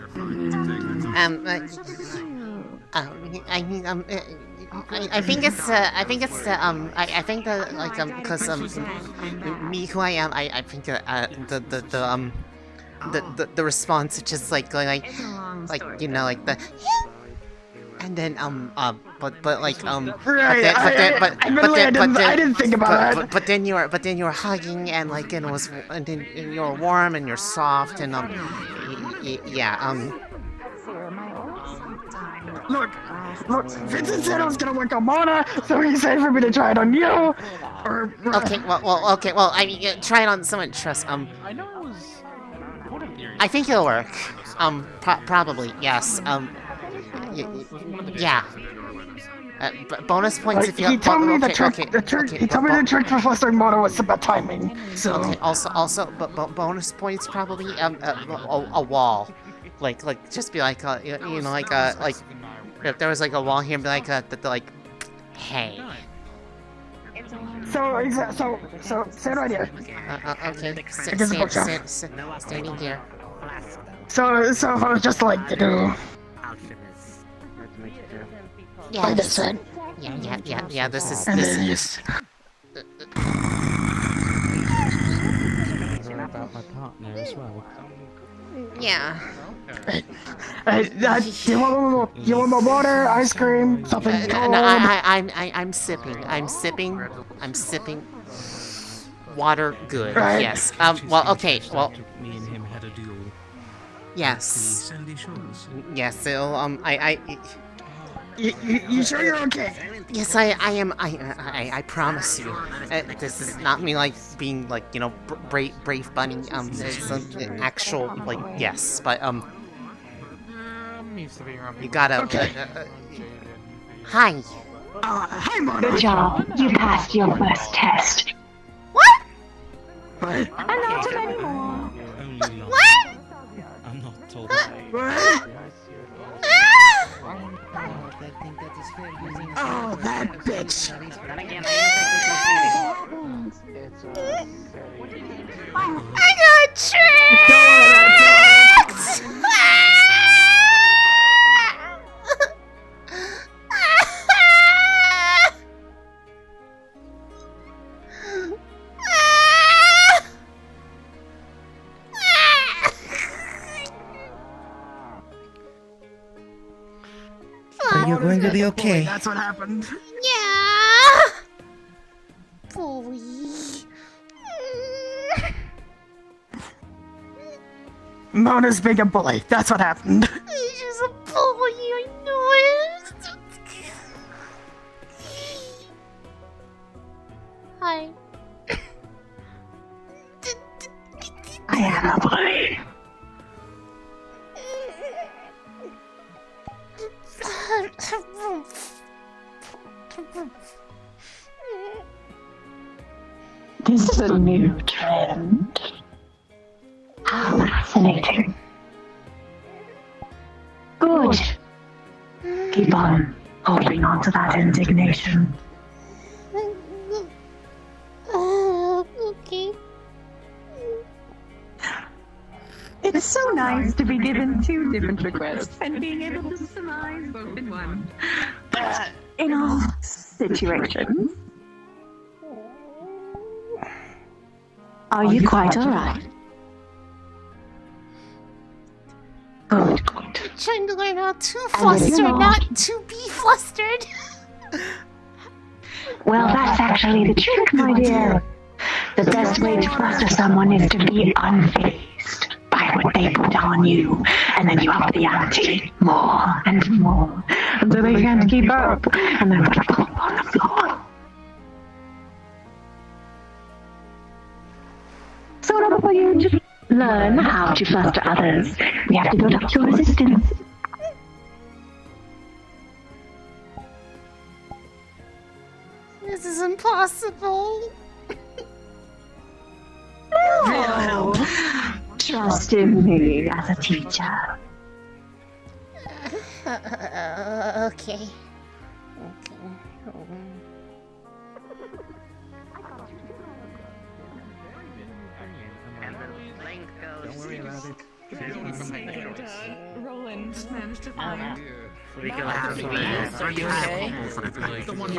I think it's because me who I am, I think the response is just like going like you know like the and then but I didn't think about that. But then you're hugging and like and then you're warm and you're soft and Look, Vincent said I was gonna work on Mona, so he said for me to try it on you. Okay, well, I mean, try it on someone trust. I know it was. I think it'll work. Probably yes. Yeah. Bonus points if you. He told me the trick. He told me the trick for flustering Mona was about timing. So. Okay. Also, but bonus points probably a wall. Like just be like if there was like a wall here, be like hey. So sit right here. Okay. Standing here. So if I was just like to do. Yeah. Like this, right? Yeah. This is. About my partner as well. Yeah. You want more water, ice cream, something cold? No, I'm sipping. Water, good. Right. Yes. Well, okay. Well. Me and him had a duel. Yes. Sandy Shores. Yes. So You sure you're okay? Yes, I am. I promise you. This is not me like being like brave bunny. It's an actual like yes, but you gotta. Okay. Hi. Hi, Mona. Good job. You passed your first test. What? What? And not too many more. What? I'm not told. Oh, that bitch! I got tricked! Are you going to be okay? That's what happened. Yeah. Boy. Mona's being a bully. That's what happened. She's a bully, I know it. Hi. I am a bully. This is a new trend. How fascinating. Good. Keep on holding on to that indignation. Okay. It's so nice to be given two different requests and being able to surmise both in one. In all situations. Are you quite alright? Good, good. Trying to learn how to fluster, not to be flustered. Well, that's actually the trick, my dear. The best way to fluster someone is to be unfazed by what they put on you, and then you up the ante more and more until they can't keep up, and then put a pump on the floor. So in order for you to learn how to fluster others, we have to build up your resistance. This is impossible. No! Trust in me as a teacher. Okay. Don't worry about it. Roland managed to find. We go have to be. Are you okay?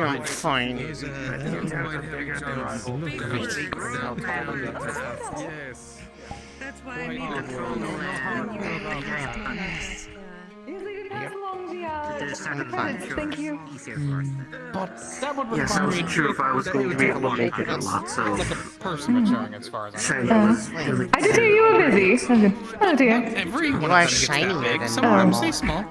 I'm fine. Yes. That's why I made the throw. Thank you. But that would Yes, I wasn't sure if I was going to be able to make it or not, so... like a person maturing as far as I know. I did hear you were busy. Oh dear. You are shinier than Some normal. stay small.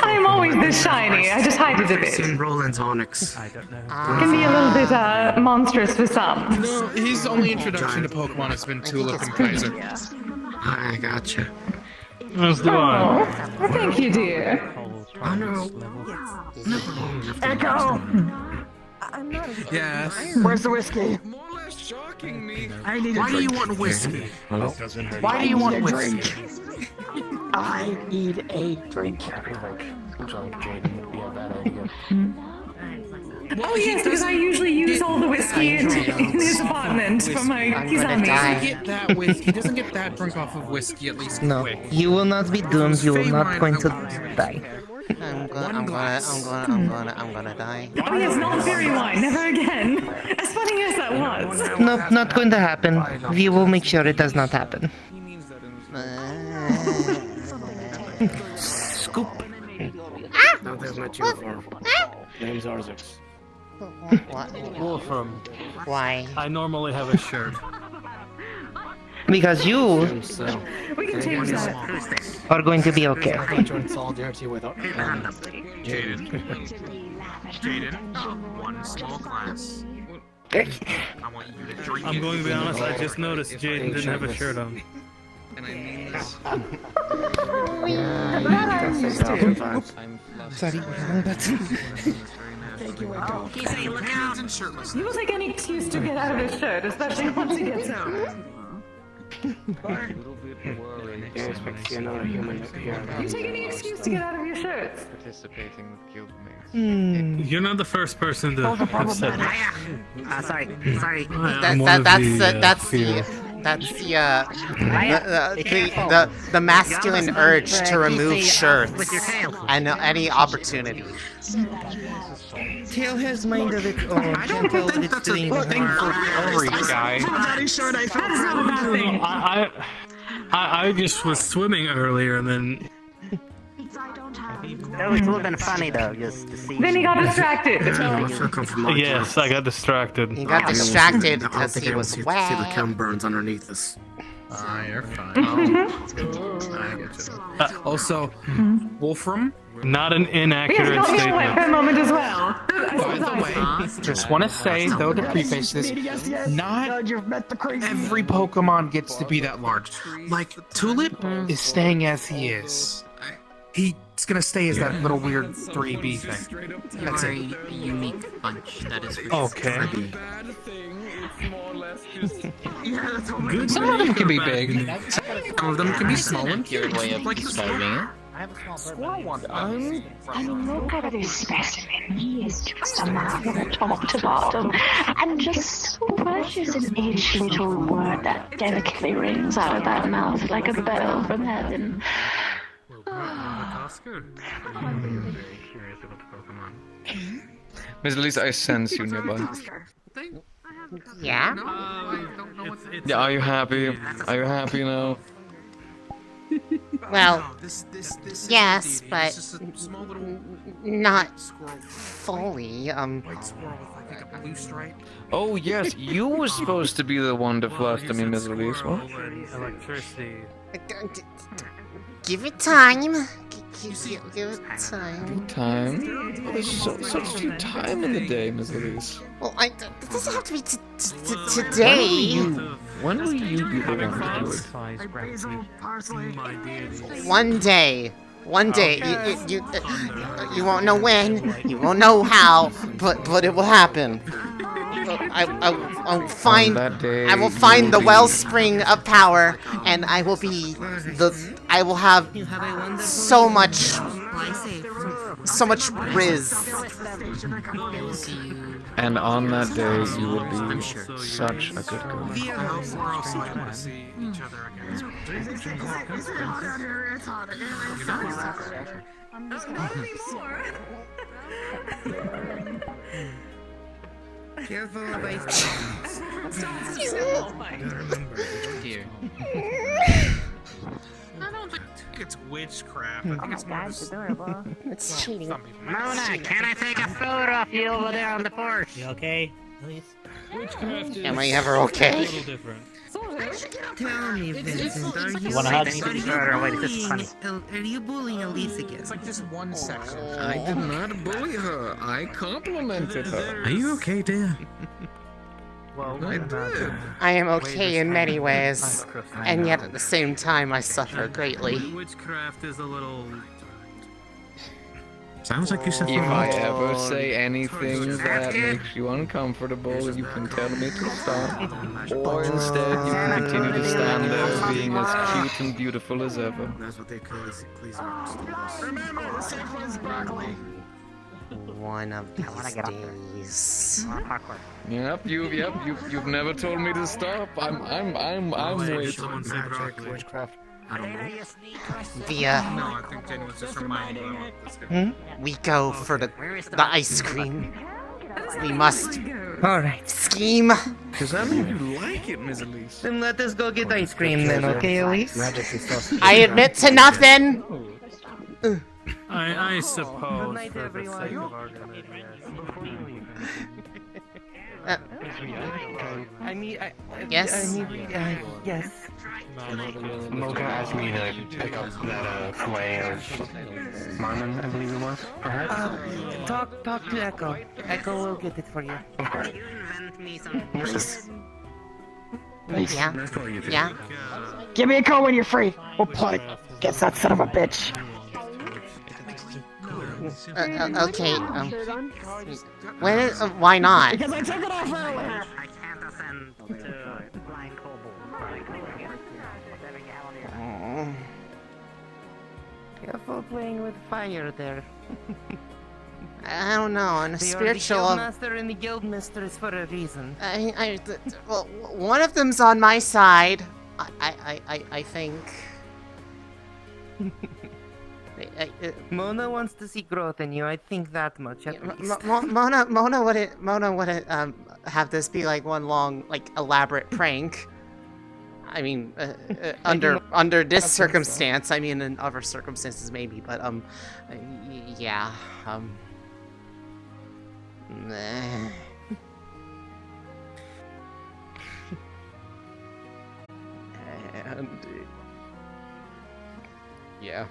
I'm always this shiny. I just hide it a bit. In Roland's Onyx. Can be a little bit monstrous for some. No, his only introduction to Pokemon has been Tulip and Kaiser. I gotcha. As do I. Oh, thank you, dear. Oh no. Echo! Yes. Where's the whiskey? Shocking me. I need a Why do drink. you want whiskey? Hello? Why do you want whiskey? I need a drink. Oh yes, because I usually use all the whiskey in his apartment for my Kizami. He doesn't get that drink off of whiskey, at least No, quick. you will not be doomed. You will not going to die. I'm gonna die. Oh yes, not fairy wine, never again. As funny as that was. Nope, not going to happen. We will make sure it does not happen. Scoop. No, there's not you for. Name's Arzix. Wolfram. Why? I normally have a shirt. Because you We can change that. are going to be okay. Join solidarity with Jaden. Jaden, one small glass. I want you to drink I'm it. going to be honest, I just noticed Jaden didn't have a shirt on. And I mean this. He will take any excuse to get out of his shirt, especially once he gets out. You take any excuse to get out of your shirts. Participating with guildmates. You're not the first person to have said that. Sorry. That's the masculine urge to remove shirts and any opportunity. Tail has mind of its own. Can't tell what it's doing. Every guy. I just was swimming earlier and then That would have been funny though, just to see. Then he got distracted. Yes, I got distracted. He got distracted because he was wet. See the chem burns underneath us. You're fine. I get you. Also, Wolfram? Not an inaccurate He got wet for a statement. moment as well. By the way, Just want to say, though, to preface this, not every Pokemon gets to be that large. Like, Tulip is staying as he is. He's gonna stay as that little weird 3B thing. That's You're it. a unique bunch, that is for Okay. good. Some of them can be big. Some of them can be small. accurate way of describing it. I mean, look at this specimen. He is just a marvel top to bottom, and just so precious in each little word that delicately rings out of that mouth like a bell from heaven. Miss Elise, I sense you nearby. Yeah? Yeah, are you happy? Are you happy now? Well, yes, but not fully. Oh yes, you were supposed to be the one to fluster me, Miss Elise. What? Electricity. Give it time. Give it time. Time? There's such few time in the day, Miss Elise. Well, it doesn't have to be today. When will you be the one to do it? One day. One day. You won't know when. You won't know how. But it will happen. I'll find. I will find the wellspring of power, and I will be the. I will have so much riz. And on that day, you will be such a good girl. Careful of ice Here. I don't think it's witchcraft. I think it's more adorable. It's cheating. Mona, can I take a photo of you over there on the porch? You okay, Elise? Am I ever okay? Tell me, Vincent, are you wanna hug? Are you bullying Elise again? It's like just one section. I did not bully her. I complimented her. Are you okay, dear? Well, I did. I am okay in many ways, and yet at the same time I suffer greatly. Witchcraft is a little. Sounds like you said. If I ever say anything that makes you uncomfortable, you can tell me to stop. Or instead, you can continue to stand there being as cute and beautiful as ever. That's what they call it. Remember, the safe one's broccoli. One of these days. Yep, you've never told me to stop. I'm waiting. Witchcraft. I don't know. Via. No, I think Jenny was just reminding them of this. We go for the ice cream. We must. Alright. Scheme. Does that mean you like it, Miss Elise? Then let us go get ice cream then, okay, Elise? I admit to nothing. I suppose for the sake of argument, yes. I mean, Yes? yes. Mocha asked me to pick up that fillet of Marmon, I believe it was, perhaps? Talk to Echo. Echo will get it for you. Of course. Yeah. Yeah. Give me a call when you're free. We'll play. Guess that son of a bitch. Okay. Why not? Because I took it off earlier. I can't ascend to blind kobold. Careful playing with fire there. I don't know. On a They spiritual. are the guildmaster and the guildmistress for a reason. Well, one of them's on my side. I think. Mona wants to see growth in you. I think that much at least. Mona wouldn't have this be like one long, like elaborate prank. I mean, under this circumstance, I mean, in other circumstances maybe, but yeah, meh. And yeah.